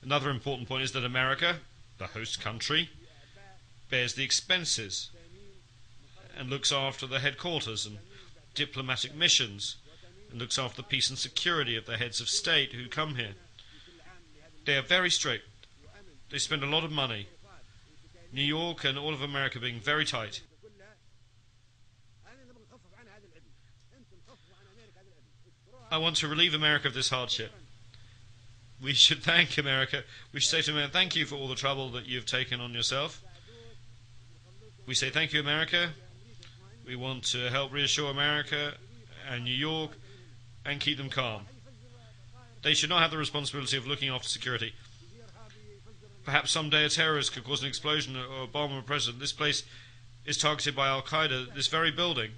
Another important point is that America, the host country, bears the expenses and looks after the headquarters and diplomatic missions and looks after the peace and security of the heads of state who come here. They are very strict. They spend a lot of money. New York and all of America being very tight. I want to relieve America of this hardship. We should thank America. We should say to America, thank you for all the trouble that you've taken on yourself. We say thank you, America. We want to help reassure America and New York and keep them calm. They should not have the responsibility of looking after security. Perhaps someday a terrorist could cause an explosion or a bomb on a president. This place is targeted by Al-Qaeda, this very building.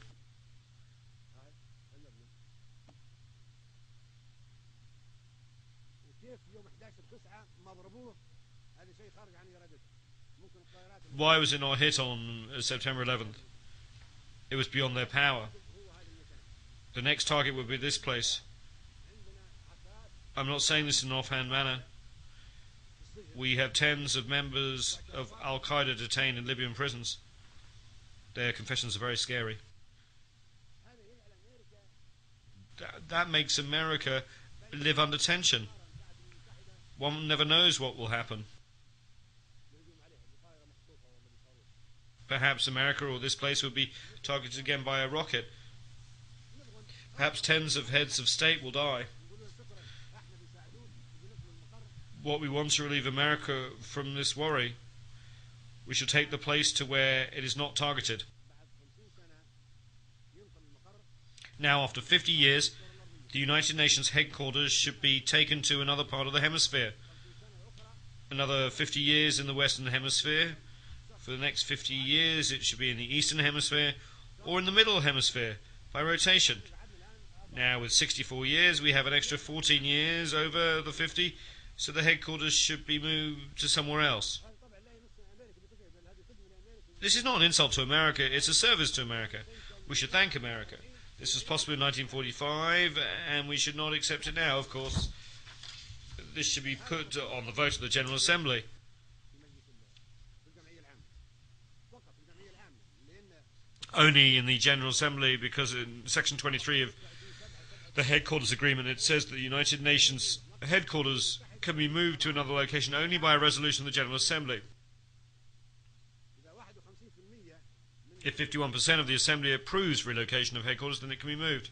Why was it not hit on September 11th? It was beyond their power. The next target would be this place. I'm not saying this in an offhand manner. We have tens of members of Al-Qaeda detained in Libyan prisons. Their confessions are very scary. That makes America live under tension. One never knows what will happen. Perhaps America or this place will be targeted again by a rocket. Perhaps tens of heads of state will die. What we want to relieve America from this worry, we should take the place to where it is not targeted. Now, after 50 years, the United Nations headquarters should be taken to another part of the hemisphere. Another 50 years in the Western Hemisphere. For the next 50 years, it should be in the Eastern Hemisphere or in the Middle Hemisphere by rotation. Now, with 64 years, we have an extra 14 years over the 50, so the headquarters should be moved to somewhere else. This is not an insult to America, it's a service to America. We should thank America. This was possible in 1945, and we should not accept it now, of course. this should be put on the vote of the General Assembly. Only in the General Assembly, because in Section 23 of the Headquarters Agreement it says that the United Nations headquarters can be moved to another location only by a resolution of the General Assembly. If 51% of the Assembly approves relocation of headquarters, then it can be moved.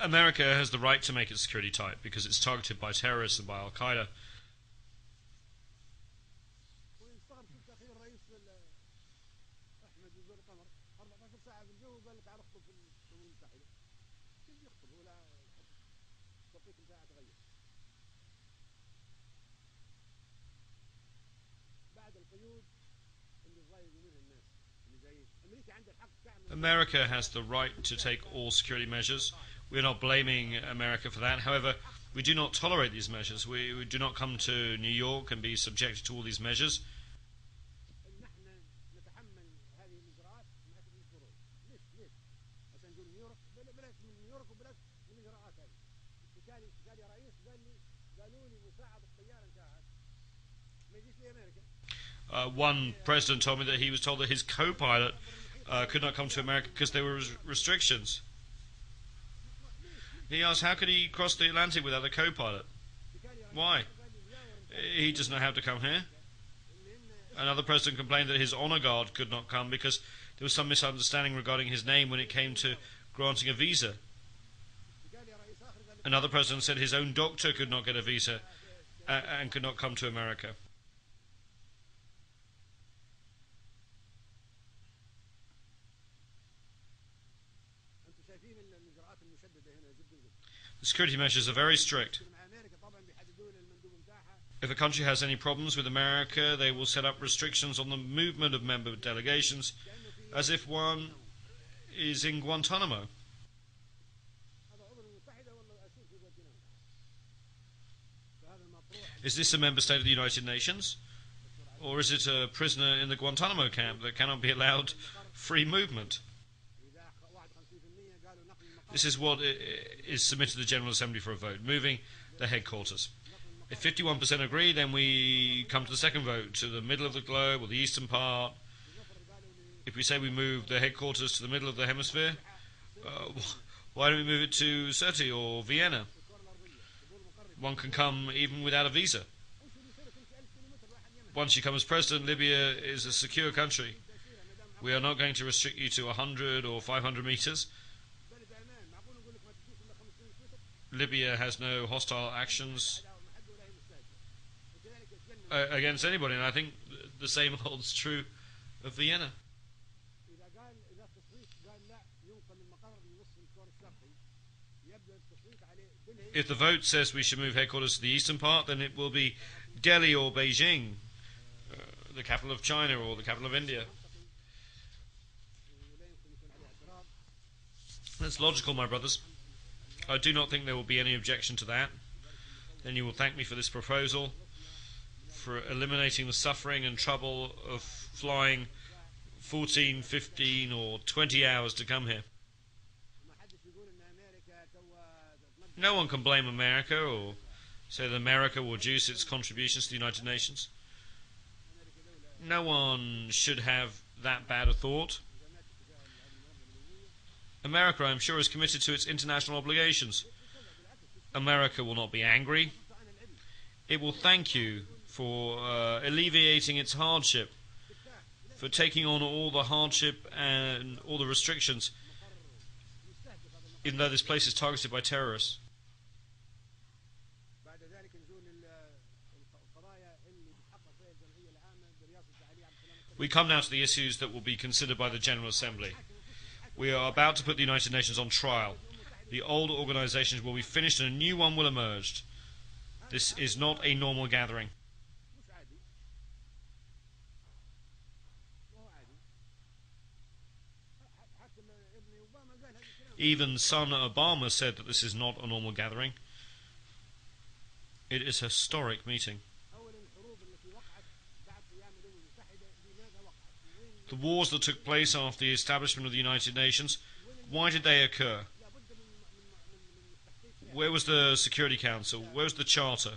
America has the right to make its security tight because it's targeted by terrorists and by Al-Qaeda. America has the right to take all security measures. We're not blaming America for that. However, we do not tolerate these measures. We do not come to New York and be subjected to all these measures. One president told me that he was told that his co-pilot could not come to America because there were restrictions. He asked how could he cross the Atlantic without a co-pilot? Why? He doesn't know how to come here. Another president complained that his honor guard could not come because there was some misunderstanding regarding his name when it came to granting a visa. Another president said his own doctor could not get a visa and could not come to America. The security measures are very strict. If a country has any problems with America, they will set up restrictions on the movement of member delegations, as if one is in Guantanamo. Is this a member state of the United Nations? Or is it a prisoner in the Guantanamo camp that cannot be allowed free movement? This is what is submitted to the General Assembly for a vote, moving the headquarters. If 51% agree, then we come to the second vote, to the middle of the globe or the eastern part. If we say we move the headquarters to the middle of the hemisphere, why don't we move it to Sirte or Vienna? One can come even without a visa. Once you come as president, Libya is a secure country. We are not going to restrict you to 100 or 500 meters. Libya has no hostile actions against anybody, and I think the same holds true of Vienna. If the vote says we should move headquarters to the eastern part, then it will be Delhi or Beijing, the capital of China or the capital of India. That's logical, my brothers. I do not think there will be any objection to that. Then you will thank me for this proposal, for eliminating the suffering and trouble of flying 14, 15 or 20 hours to come here. No one can blame America or say that America will reduce its contributions to the United Nations. No one should have that bad a thought. America, I'm sure, is committed to its international obligations. America will not be angry. It will thank you for alleviating its hardship, for taking on all the hardship and all the restrictions, even though this place is targeted by terrorists. We come now to the issues that will be considered by the General Assembly. We are about to put the United Nations on trial. The old organizations will be finished and a new one will emerge. This is not a normal gathering. Even son Obama said that this is not a normal gathering. It is a historic meeting. The wars that took place after the establishment of the United Nations, why did they occur? Where was the Security Council? Where was the Charter?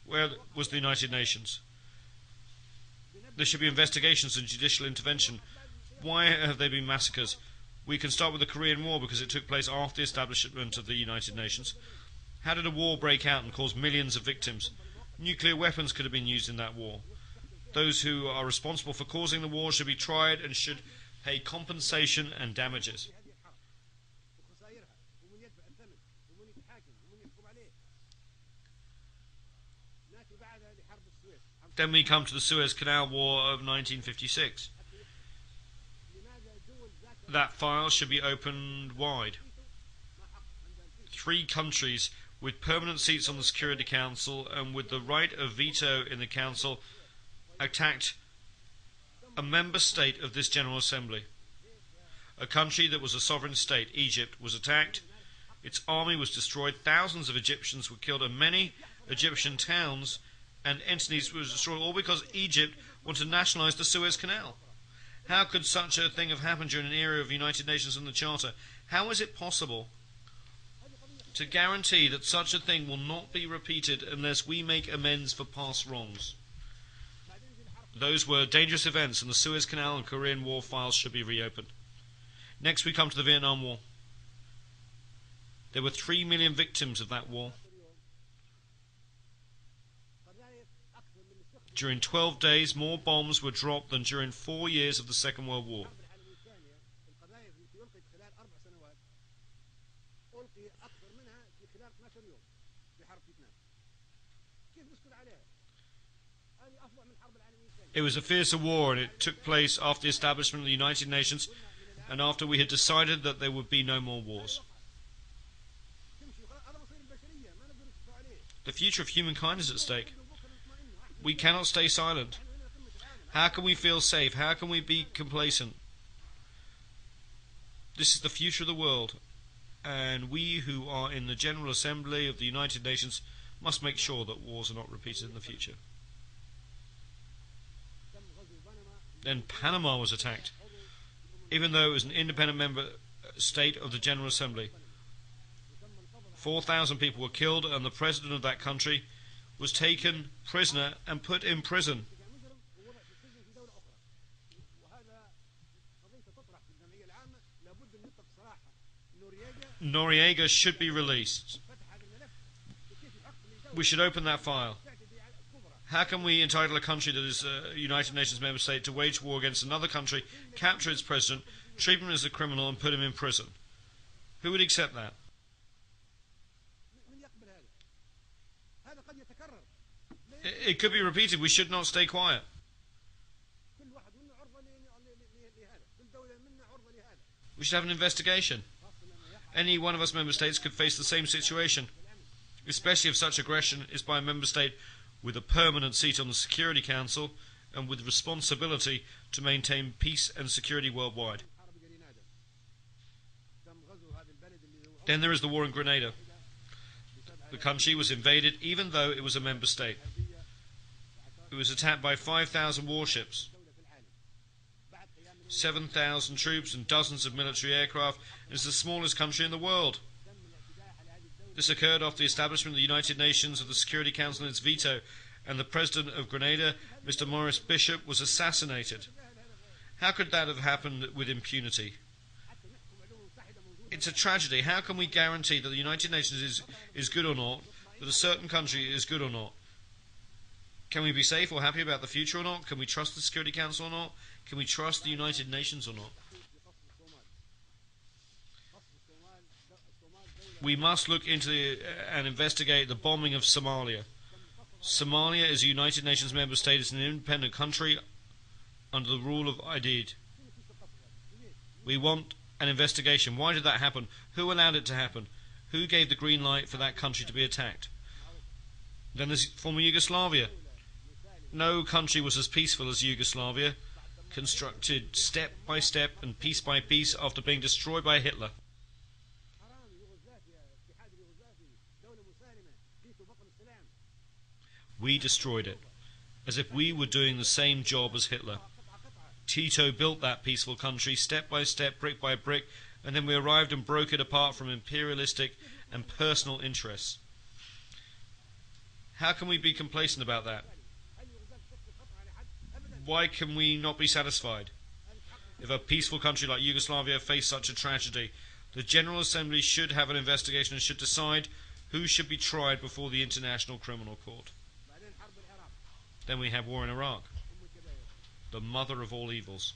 Where was the United Nations? There should be investigations and judicial intervention. Why have there been massacres? We can start with the Korean War because it took place after the establishment of the United Nations. How did a war break out and cause millions of victims? Nuclear weapons could have been used in that war. Those who are responsible for causing the war should be tried and should pay compensation and damages. Then we come to the Suez Canal War of 1956. That file should be opened wide. 3 countries with permanent seats on the Security Council and with the right of veto in the Council attacked a member state of this General Assembly. A country that was a sovereign state, Egypt, was attacked. Its army was destroyed. Thousands of Egyptians were killed and many Egyptian towns and entities were destroyed, all because Egypt wanted to nationalise the Suez Canal. How could such a thing have happened during an era of the United Nations and the Charter? How is it possible to guarantee that such a thing will not be repeated unless we make amends for past wrongs? Those were dangerous events, and the Suez Canal and Korean War files should be reopened. Next we come to the Vietnam War. There were 3 million victims of that war. During 12 days, more bombs were dropped than during 4 years of the Second World War. It was a fiercer war, and it took place after the establishment of the United Nations and after we had decided that there would be no more wars. The future of humankind is at stake. We cannot stay silent. How can we feel safe? How can we be complacent? This is the future of the world, and we who are in the General Assembly of the United Nations must make sure that wars are not repeated in the future. Then Panama was attacked, even though it was an independent member state of the General Assembly. 4,000 people were killed, and the president of that country was taken prisoner and put in prison. Noriega should be released. We should open that file. How can we entitle a country that is a United Nations member state to wage war against another country, capture its president, treat him as a criminal and put him in prison? Who would accept that? It could be repeated. We should not stay quiet. We should have an investigation. Any one of us member states could face the same situation, especially if such aggression is by a member state with a permanent seat on the Security Council and with responsibility to maintain peace and security worldwide. Then there is the war in Grenada. The country was invaded even though it was a member state. It was attacked by 5,000 warships, 7,000 troops and dozens of military aircraft. It is the smallest country in the world. This occurred after the establishment of the United Nations, of the Security Council and its veto, and the President of Grenada, Mr. Maurice Bishop, was assassinated. How could that have happened with impunity? It's a tragedy. How can we guarantee that the United Nations is good or not, that a certain country is good or not? Can we be safe or happy about the future or not? Can we trust the Security Council or not? Can we trust the United Nations or not? We must look into and investigate the bombing of Somalia. Somalia is a United Nations member state. It's an independent country under the rule of Aidid. We want an investigation. Why did that happen? Who allowed it to happen? Who gave the green light for that country to be attacked? Then there's former Yugoslavia. No country was as peaceful as Yugoslavia, constructed step by step and piece by piece after being destroyed by Hitler. We destroyed it, as if we were doing the same job as Hitler. Tito built that peaceful country step by step, brick by brick, and then we arrived and broke it apart from imperialistic and personal interests. How can we be complacent about that? Why can we not be satisfied? If a peaceful country like Yugoslavia faced such a tragedy, the General Assembly should have an investigation and should decide who should be tried before the International Criminal Court. Then we have war in Iraq, the mother of all evils.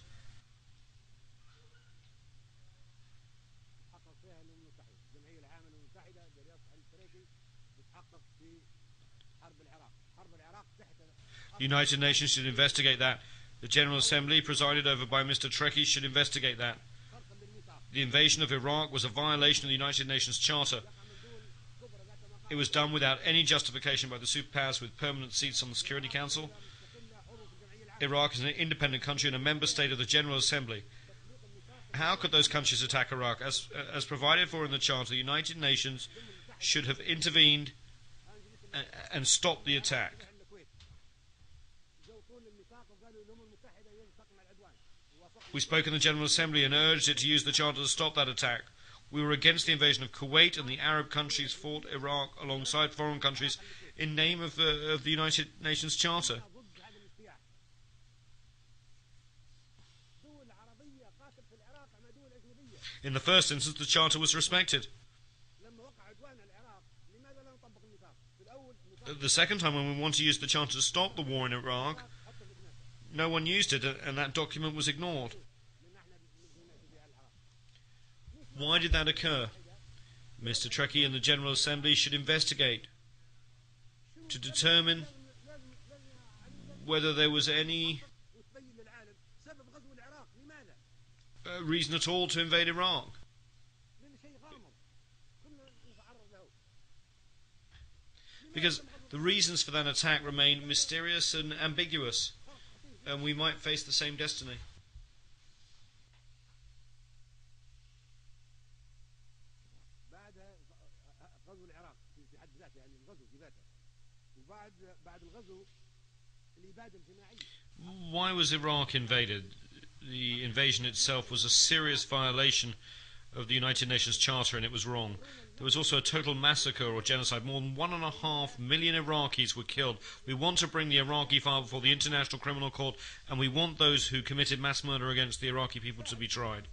The United Nations should investigate that. The General Assembly, presided over by Mr. Trekkie, should investigate that. The invasion of Iraq was a violation of the United Nations Charter. It was done without any justification by the superpowers with permanent seats on the Security Council. Iraq is an independent country and a member state of the General Assembly. How could those countries attack Iraq? As provided for in the Charter, the United Nations should have intervened and stopped the attack. We spoke in the General Assembly and urged it to use the Charter to stop that attack. We were against the invasion of Kuwait, and the Arab countries fought Iraq alongside foreign countries in name of the United Nations Charter. In the first instance, the Charter was respected. The second time, when we wanted to use the Charter to stop the war in Iraq, no one used it, and that document was ignored. Why did that occur? Mr. Trekkie and the General Assembly should investigate to determine whether there was any reason at all to invade Iraq. Because the reasons for that attack remain mysterious and ambiguous, and we might face the same destiny. Why was Iraq invaded? The invasion itself was a serious violation of the United Nations Charter, and it was wrong. There was also a total massacre or genocide. More than 1.5 million Iraqis were killed. We want to bring the Iraqi file before the International Criminal Court, and we want those who committed mass murder against the Iraqi people to be tried.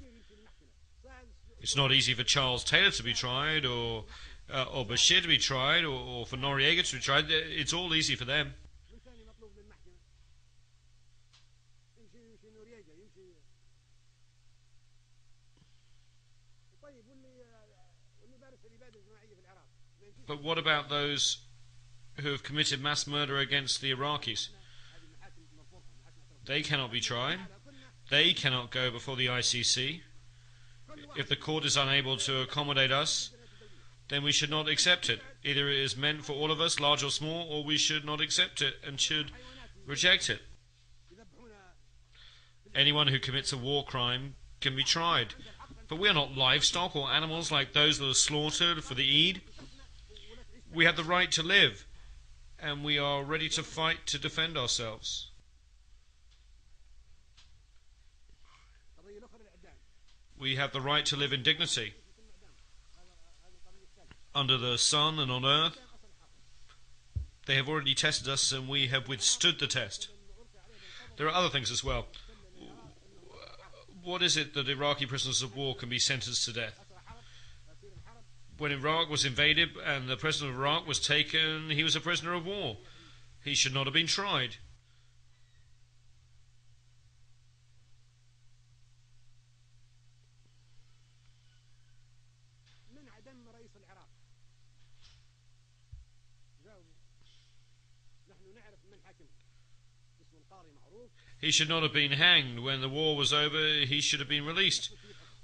It's not easy for Charles Taylor to be tried, or Bashir to be tried, or for Noriega to be tried. It's all easy for them. But what about those who have committed mass murder against the Iraqis? They cannot be tried. They cannot go before the ICC. If the court is unable to accommodate us, then we should not accept it. Either it is meant for all of us, large or small, or we should not accept it and should reject it. Anyone who commits a war crime can be tried. But we are not livestock or animals like those that are slaughtered for the Eid. We have the right to live, and we are ready to fight to defend ourselves. We have the right to live in dignity under the sun and on earth. They have already tested us, and we have withstood the test. There are other things as well. What is it that Iraqi prisoners of war can be sentenced to death? When Iraq was invaded and the president of Iraq was taken, he was a prisoner of war. He should not have been tried. He should not have been hanged. When the war was over, he should have been released.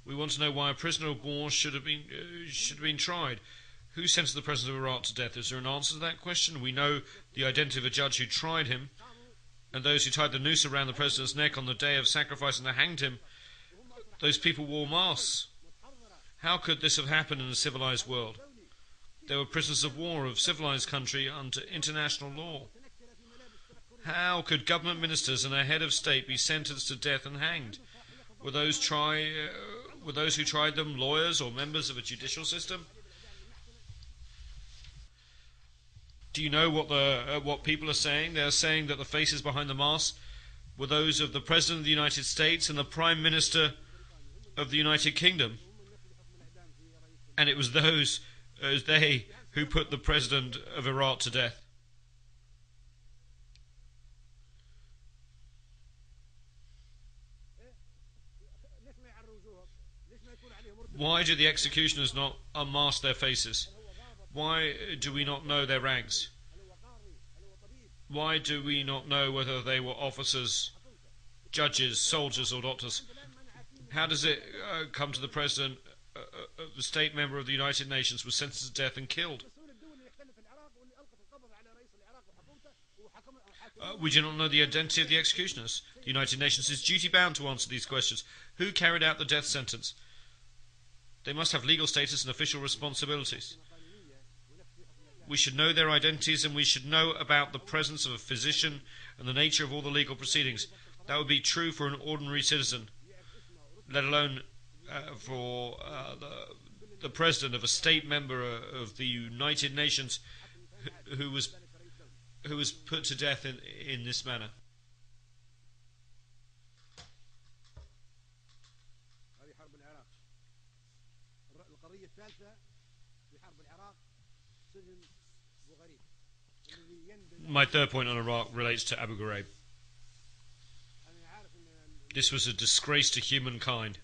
We want to know why a prisoner of war should have been tried. Who sentenced the president of Iraq to death? Is there an answer to that question? We know the identity of a judge who tried him, and those who tied the noose around the president's neck on the day of sacrifice and hanged him. Those people wore masks. How could this have happened in a civilized world? They were prisoners of war of civilized country under international law. How could government ministers and a head of state be sentenced to death and hanged? Were those who tried them lawyers or members of a judicial system? Do you know what people are saying? They are saying that the faces behind the masks were those of the President of the United States and the Prime Minister of the United Kingdom. And it was they who put the President of Iraq to death. Why do the executioners not unmask their faces? Why do we not know their ranks? Why do we not know whether they were officers, judges, soldiers or doctors? How does it come to the President, the state member of the United Nations, was sentenced to death and killed? We do not know the identity of the executioners. The United Nations is duty-bound to answer these questions. Who carried out the death sentence? They must have legal status and official responsibilities. We should know their identities, and we should know about the presence of a physician and the nature of all the legal proceedings. That would be true for an ordinary citizen, let alone for the president of a state member of the United Nations who was put to death in this manner. My third point on Iraq relates to Abu Ghraib. This was a disgrace to humankind.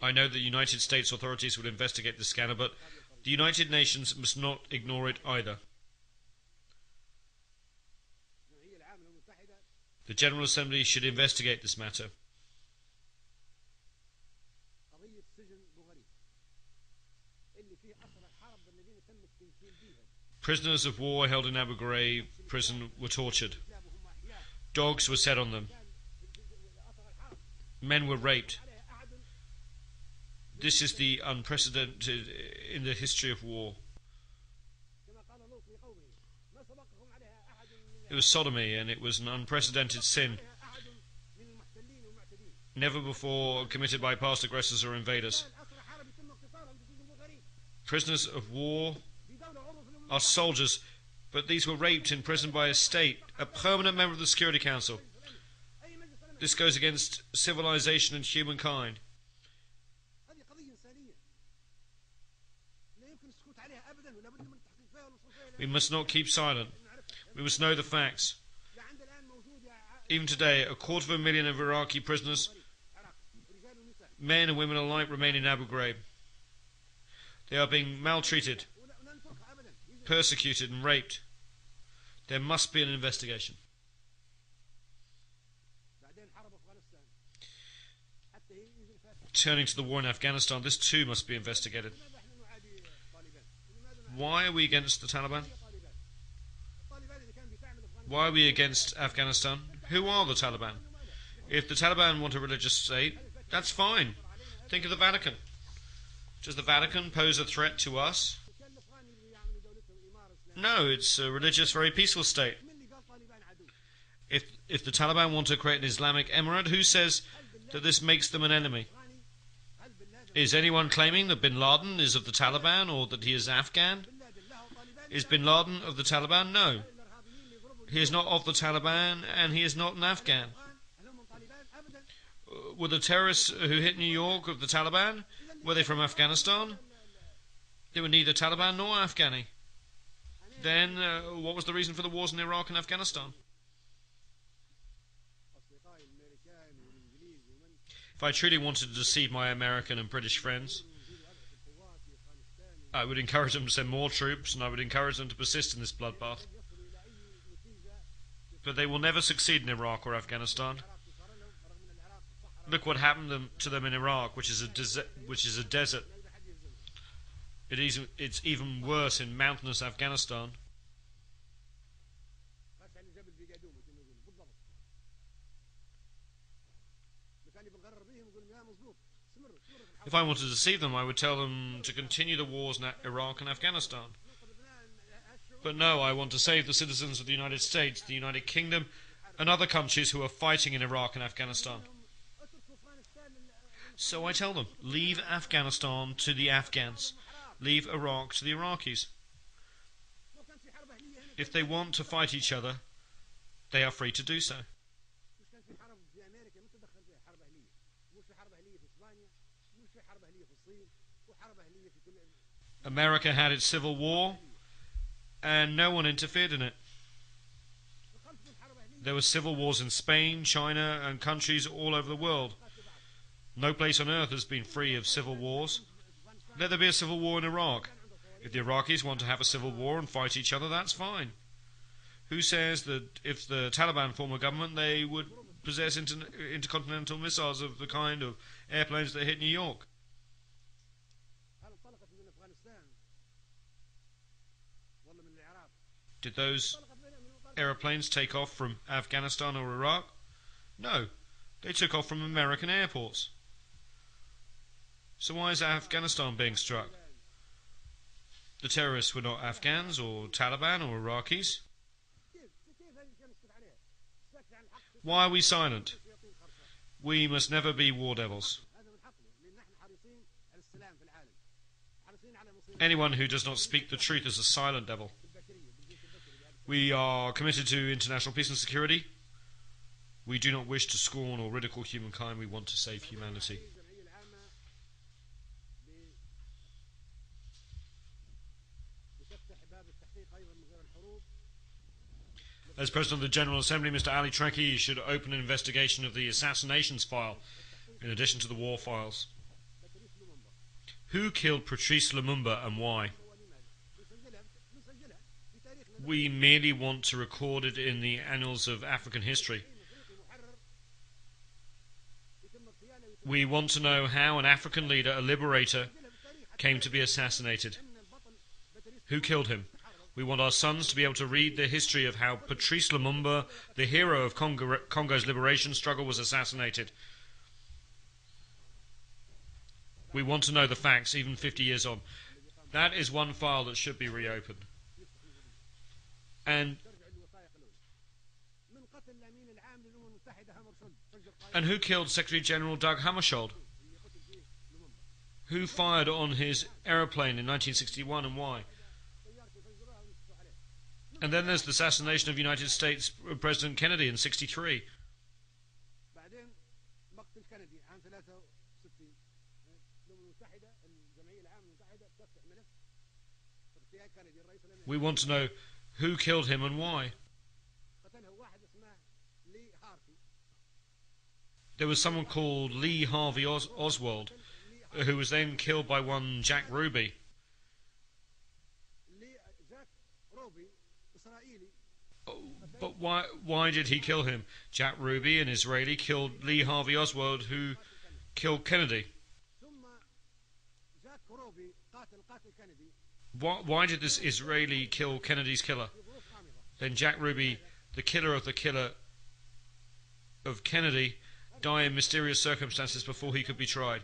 I know that the United States authorities will investigate the scanner, but the United Nations must not ignore it either. The General Assembly should investigate this matter. Prisoners of war held in Abu Ghraib prison were tortured. Dogs were set on them. Men were raped. This is the unprecedented in the history of war. It was sodomy, and it was an unprecedented sin, never before committed by past aggressors or invaders. Prisoners of war are soldiers, but these were raped in prison by a state, a permanent member of the Security Council. This goes against civilization and humankind. We must not keep silent. We must know the facts. Even today, 250,000 of Iraqi prisoners, men and women alike, remain in Abu Ghraib. They are being maltreated, persecuted and raped. There must be an investigation. Turning to the war in Afghanistan, this too must be investigated. Why are we against the Taliban? Why are we against Afghanistan? Who are the Taliban? If the Taliban want a religious state, that's fine. Think of the Vatican. Does the Vatican pose a threat to us? No, it's a religious, very peaceful state. If the Taliban want to create an Islamic emirate, who says that this makes them an enemy? Is anyone claiming that bin Laden is of the Taliban or that he is Afghan? Is bin Laden of the Taliban? No. He is not of the Taliban and he is not an Afghan. Were the terrorists who hit New York of the Taliban? Were they from Afghanistan? They were neither Taliban nor Afghani. Then what was the reason for the wars in Iraq and Afghanistan? If I truly wanted to deceive my American and British friends, I would encourage them to send more troops and I would encourage them to persist in this bloodbath. But they will never succeed in Iraq or Afghanistan. Look what happened to them in Iraq, which is a desert. It's even worse in mountainous Afghanistan. If I wanted to deceive them, I would tell them to continue the wars in Iraq and Afghanistan. But no, I want to save the citizens of the United States, the United Kingdom, and other countries who are fighting in Iraq and Afghanistan. So I tell them, leave Afghanistan to the Afghans. Leave Iraq to the Iraqis. If they want to fight each other, they are free to do so. America had its civil war, and no one interfered in it. There were civil wars in Spain, China, and countries all over the world. No place on earth has been free of civil wars. Let there be a civil war in Iraq. If the Iraqis want to have a civil war and fight each other, that's fine. Who says that if the Taliban form a government, they would possess intercontinental missiles of the kind of airplanes that hit New York? Did those aeroplanes take off from Afghanistan or Iraq? No, they took off from American airports. So why is Afghanistan being struck? The terrorists were not Afghans or Taliban or Iraqis. Why are we silent? We must never be war devils. Anyone who does not speak the truth is a silent devil. We are committed to international peace and security. We do not wish to scorn or ridicule humankind. We want to save humanity. As President of the General Assembly, Mr. Ali Trekkie should open an investigation of the assassinations file, in addition to the war files. Who killed Patrice Lumumba and why? We merely want to record it in the annals of African history. We want to know how an African leader, a liberator, came to be assassinated. Who killed him? We want our sons to be able to read the history of how Patrice Lumumba, the hero of Congo's liberation struggle, was assassinated. We want to know the facts, even 50 years on. That is one file that should be reopened. And who killed Secretary General Dag Hammarskjöld? Who fired on his aeroplane in 1961 and why? And then there's the assassination of United States President Kennedy in 1963. We want to know who killed him and why. There was someone called Lee Harvey Oswald, who was then killed by one Jack Ruby. But why did he kill him? Jack Ruby, an Israeli, killed Lee Harvey Oswald, who killed Kennedy. Why did this Israeli kill Kennedy's killer? Then Jack Ruby, the killer of Kennedy, die in mysterious circumstances before he could be tried.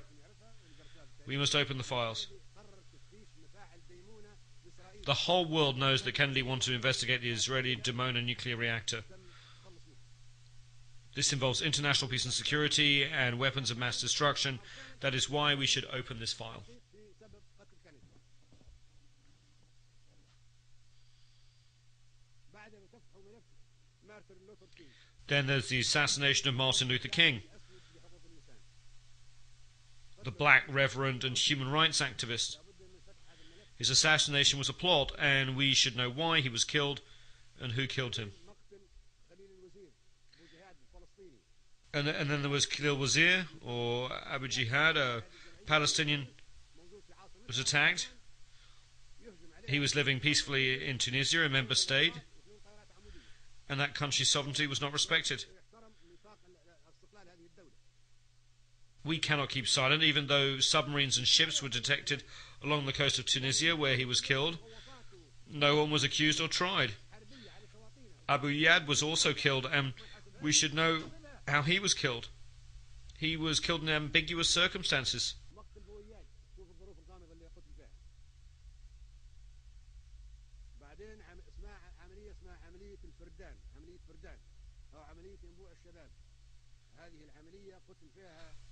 We must open the files. The whole world knows that Kennedy wanted to investigate the Israeli Dimona nuclear reactor. This involves international peace and security and weapons of mass destruction. That is why we should open this file. Then there's the assassination of Martin Luther King, the black reverend and human rights activist. His assassination was a plot, and we should know why he was killed and who killed him. And then there was Khalil Wazir, or Abu Jihad, a Palestinian, was attacked. He was living peacefully in Tunisia, a member state, and that country's sovereignty was not respected. We cannot keep silent, even though submarines and ships were detected along the coast of Tunisia where he was killed. No one was accused or tried. Abu Yad was also killed, and we should know how he was killed. He was killed in ambiguous circumstances.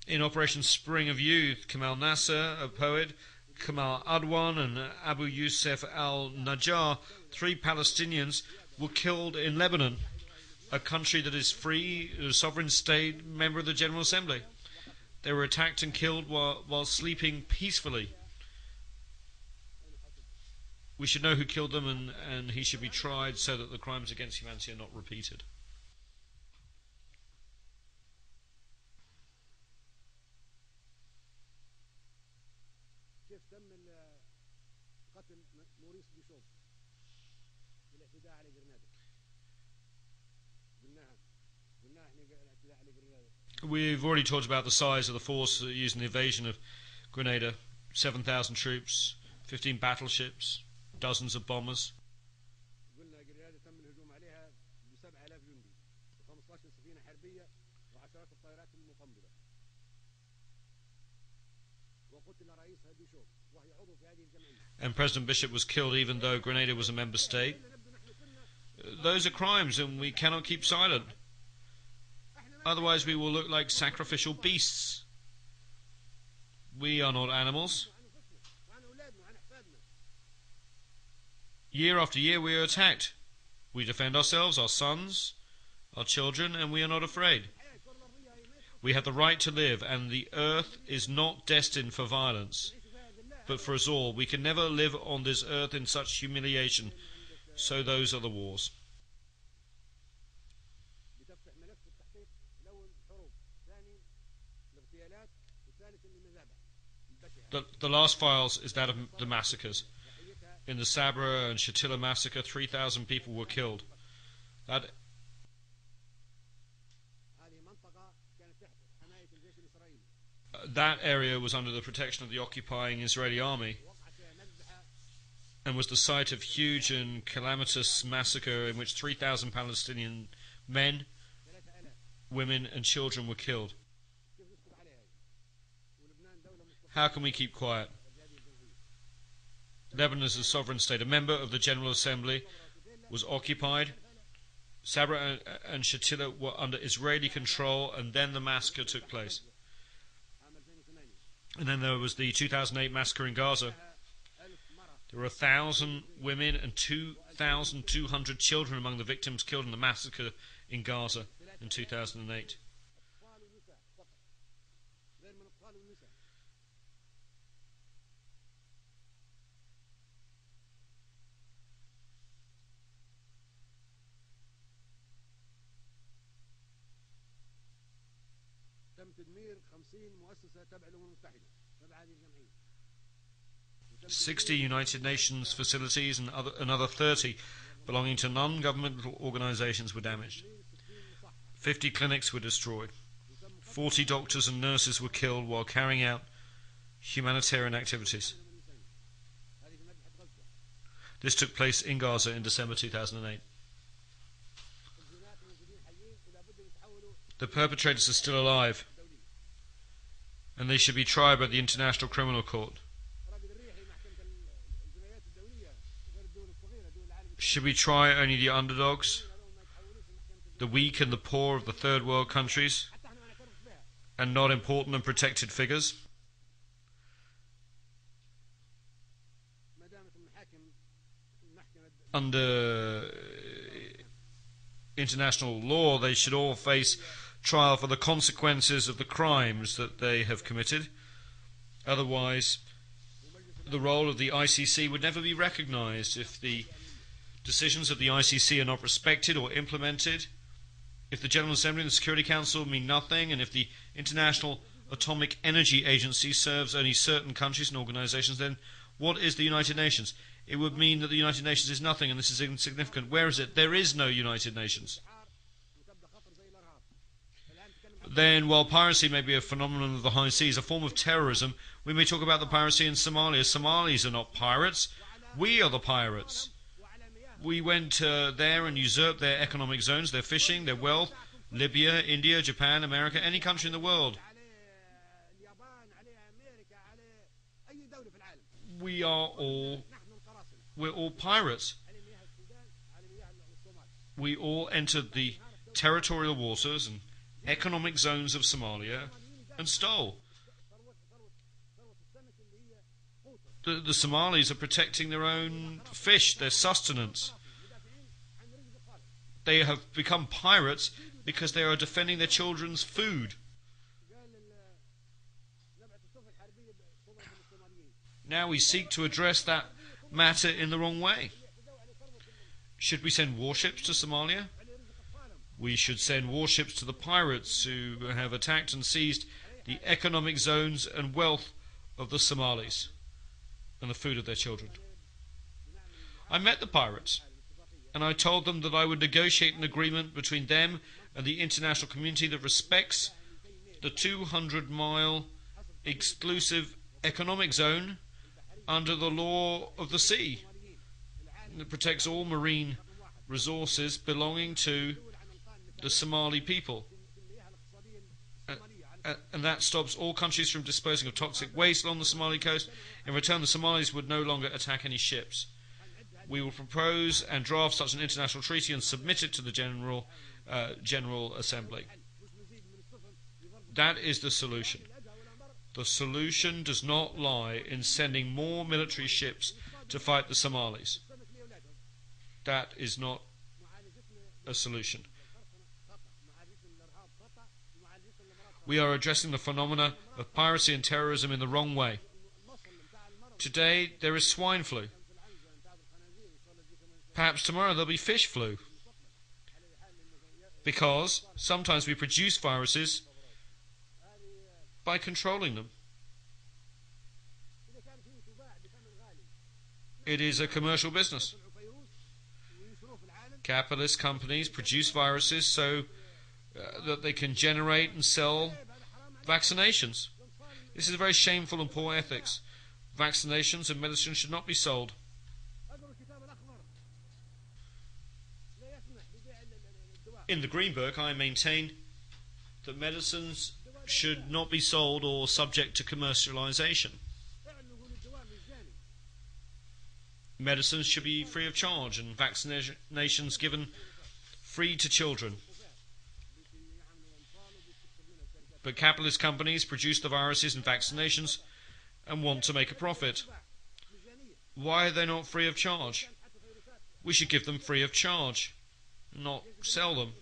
In Operation Spring of Youth, Kamal Nasser, a poet, Kamal Adwan and Abu Yusuf al-Najjar, 3 Palestinians, were killed in Lebanon, a country that is free, a sovereign state, member of the General Assembly. They were attacked and killed while sleeping peacefully. We should know who killed them, and he should be tried so that the crimes against humanity are not repeated. We've already talked about the size of the force used in the invasion of Grenada. 7,000 troops, 15 battleships, dozens of bombers. And President Bishop was killed even though Grenada was a member state. Those are crimes, and we cannot keep silent. Otherwise we will look like sacrificial beasts. We are not animals. Year after year we are attacked. We defend ourselves, our sons, our children, and we are not afraid. We have the right to live, and the earth is not destined for violence, but for us all. We can never live on this earth in such humiliation. So those are the wars. The last files is that of the massacres. In the Sabra and Shatila massacre, 3,000 people were killed. That area was under the protection of the occupying Israeli army and was the site of huge and calamitous massacre in which 3,000 Palestinian men, women and children were killed. How can we keep quiet? Lebanon is a sovereign state. A member of the General Assembly was occupied. Sabra and Shatila were under Israeli control, and then the massacre took place. And then there was the 2008 massacre in Gaza. There were 1,000 women and 2,200 children among the victims killed in the massacre in Gaza in 2008. تم تدمير 50 مؤسسة تبع الأمم المتحدة تبع هذه الجمعية. 60 United Nations facilities and another 30 belonging to non-governmental organizations were damaged. 50 clinics were destroyed. 40 doctors and nurses were killed while carrying out humanitarian activities. This took place in Gaza in December 2008. The perpetrators are still alive, and they should be tried by the International Criminal Court. Should we try only the underdogs, the weak and the poor of the third world countries, and not important and protected figures? Under international law, they should all face trial for the consequences of the crimes that they have committed. Otherwise, the role of the ICC would never be recognized. If the decisions of the ICC are not respected or implemented, if the General Assembly and the Security Council mean nothing, and if the International Atomic Energy Agency serves only certain countries and organizations, then what is the United Nations? It would mean that the United Nations is nothing, and this is insignificant. Where is it? There is no United Nations. Then, while piracy may be a phenomenon of the high seas, a form of terrorism, we may talk about the piracy in Somalia. Somalis are not pirates. We are the pirates. We went there and usurped their economic zones, their fishing, their wealth. Libya, India, Japan, America, any country in the world. We're all pirates. We all entered the territorial waters and economic zones of Somalia and stole. The Somalis are protecting their own fish, their sustenance. They have become pirates because they are defending their children's food. Now we seek to address that matter in the wrong way. Should we send warships to Somalia? We should send warships to the pirates who have attacked and seized the economic zones and wealth of the Somalis and the food of their children. I met the pirates, and I told them that I would negotiate an agreement between them and the international community that respects the 200-mile exclusive economic zone under the law of the sea. It protects all marine resources belonging to the Somali people. And that stops all countries from disposing of toxic waste along the Somali coast. In return, the Somalis would no longer attack any ships. We will propose and draft such an international treaty and submit it to the General Assembly. That is the solution. The solution does not lie in sending more military ships to fight the Somalis. That is not a solution. We are addressing the phenomena of piracy and terrorism in the wrong way. Today there is swine flu. Perhaps tomorrow there'll be fish flu. Because sometimes we produce viruses by controlling them. It is a commercial business. Capitalist companies produce viruses so that they can generate and sell vaccinations. This is very shameful and poor ethics. Vaccinations and medicine should not be sold. In the Green Book, I maintain that medicines should not be sold or subject to commercialization. Medicines should be free of charge and vaccinations given free to children. But capitalist companies produce the viruses and vaccinations and want to make a profit. Why are they not free of charge? We should give them free of charge, not sell them.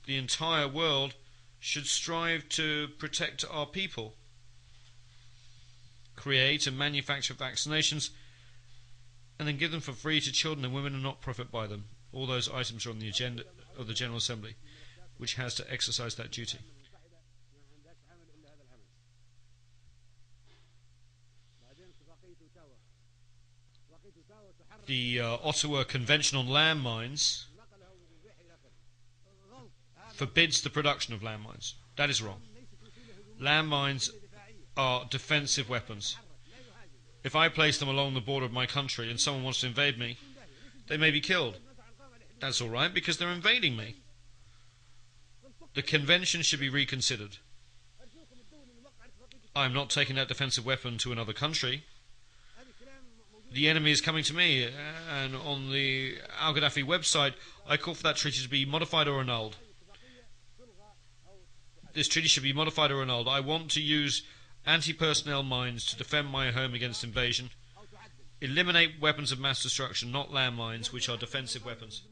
The entire world should strive to protect our people, create and manufacture vaccinations, and then give them for free to children and women and not profit by them. All those items are on the agenda of the General Assembly, which has to exercise that duty. The Ottawa Convention on Landmines forbids the production of landmines. That is wrong. Landmines are defensive weapons. If I place them along the border of my country and someone wants to invade me, they may be killed. That's all right, because they're invading me. The convention should be reconsidered. I am not taking that defensive weapon to another country. The enemy is coming to me, and on the Qaddafi website, I call for that treaty to be modified or annulled. This treaty should be modified or annulled. I want to use anti-personnel mines to defend my home against invasion. Eliminate weapons of mass destruction, not landmines, which are defensive weapons.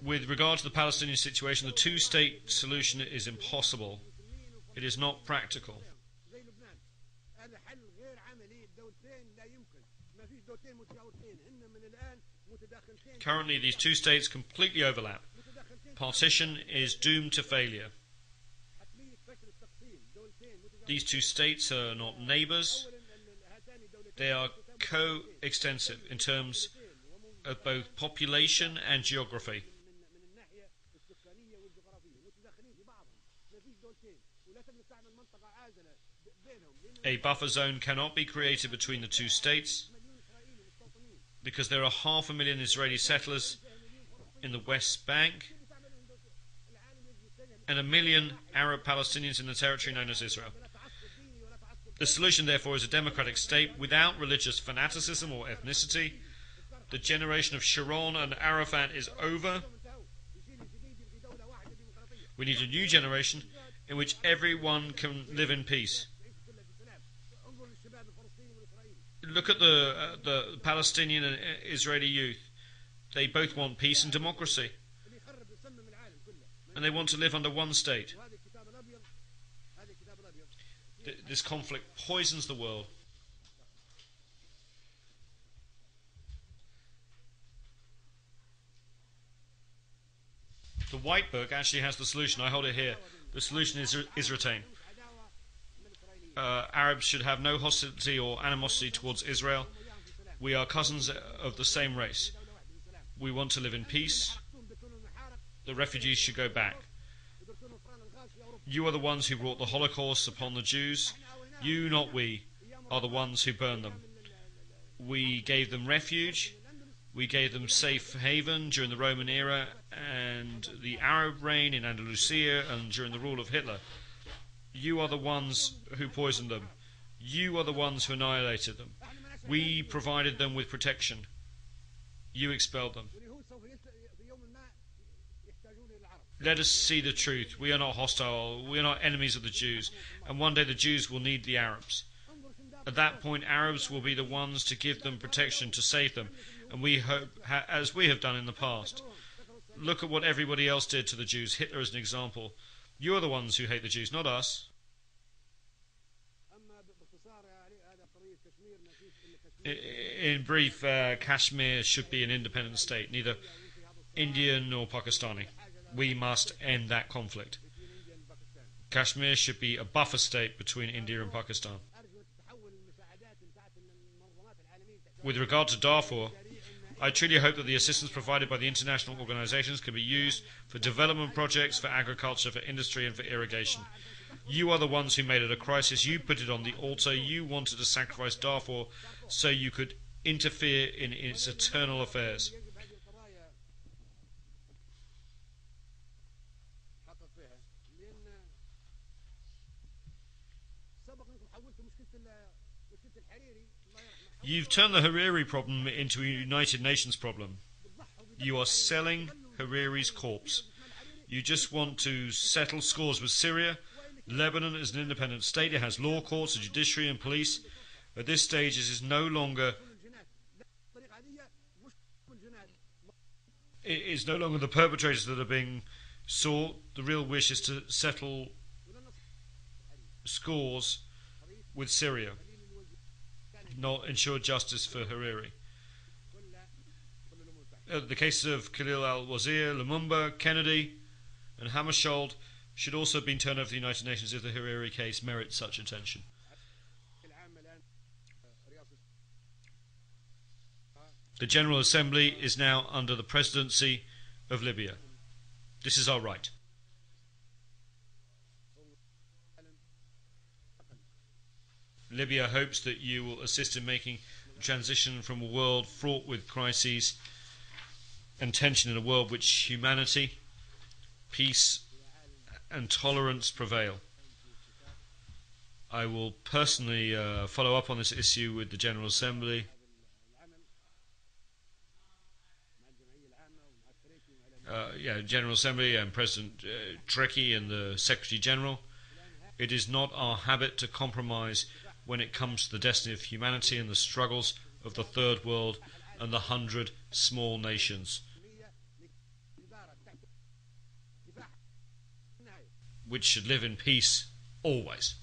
With regard to the Palestinian situation, the two-state solution is impossible. It is not practical. Currently, these two states completely overlap. Partition is doomed to failure. These two states are not neighbours. They are co-extensive in terms of both population and geography. A buffer zone cannot be created between the two states because there are 500,000 Israeli settlers in the West Bank and 1 million Arab Palestinians in the territory known as Israel. The solution, therefore, is a democratic state without religious fanaticism or ethnicity. The generation of Sharon and Arafat is over. We need a new generation in which everyone can live in peace. Look at the Palestinian and Israeli youth. They both want peace and democracy. And they want to live under one state. This conflict poisons the world. The White Book actually has the solution. I hold it here. The solution is retain. Arabs should have no hostility or animosity towards Israel. We are cousins of the same race. We want to live in peace. The refugees should go back. You are the ones who brought the Holocaust upon the Jews. You, not we, are the ones who burned them. We gave them refuge. We gave them safe haven during the Roman era and the Arab reign in Andalusia and during the rule of Hitler. You are the ones who poisoned them. You are the ones who annihilated them. We provided them with protection. You expelled them. Let us see the truth. We are not hostile. We are not enemies of the Jews. And one day the Jews will need the Arabs. At that point, Arabs will be the ones to give them protection, to save them. And we hope, as we have done in the past. Look at what everybody else did to the Jews. Hitler is an example. You are the ones who hate the Jews, not us. In brief, Kashmir should be an independent state, neither Indian nor Pakistani. We must end that conflict. Kashmir should be a buffer state between India and Pakistan. With regard to Darfur, I truly hope that the assistance provided by the international organisations can be used for development projects, for agriculture, for industry and for irrigation. You are the ones who made it a crisis. You put it on the altar. You wanted to sacrifice Darfur so you could interfere in its internal affairs. You've turned the Hariri problem into a United Nations problem. You are selling Hariri's corpse. You just want to settle scores with Syria. Lebanon is an independent state. It has law courts, a judiciary and police. At this stage, it is no longer the perpetrators that are being sought. The real wish is to settle scores with Syria, not ensure justice for Hariri. The cases of Khalil al-Wazir, Lumumba, Kennedy and Hammarskjöld should also have been turned over to the United Nations if the Hariri case merits such attention. The General Assembly is now under the presidency of Libya. This is our right. Libya hopes that you will assist in making the transition from a world fraught with crises and tension in a world which humanity, peace and tolerance prevail. I will personally follow up on this issue with the General Assembly. General Assembly and President Trecki and the Secretary General. It is not our habit to compromise when it comes to the destiny of humanity and the struggles of the Third World and the 100 small nations, which should live in peace always.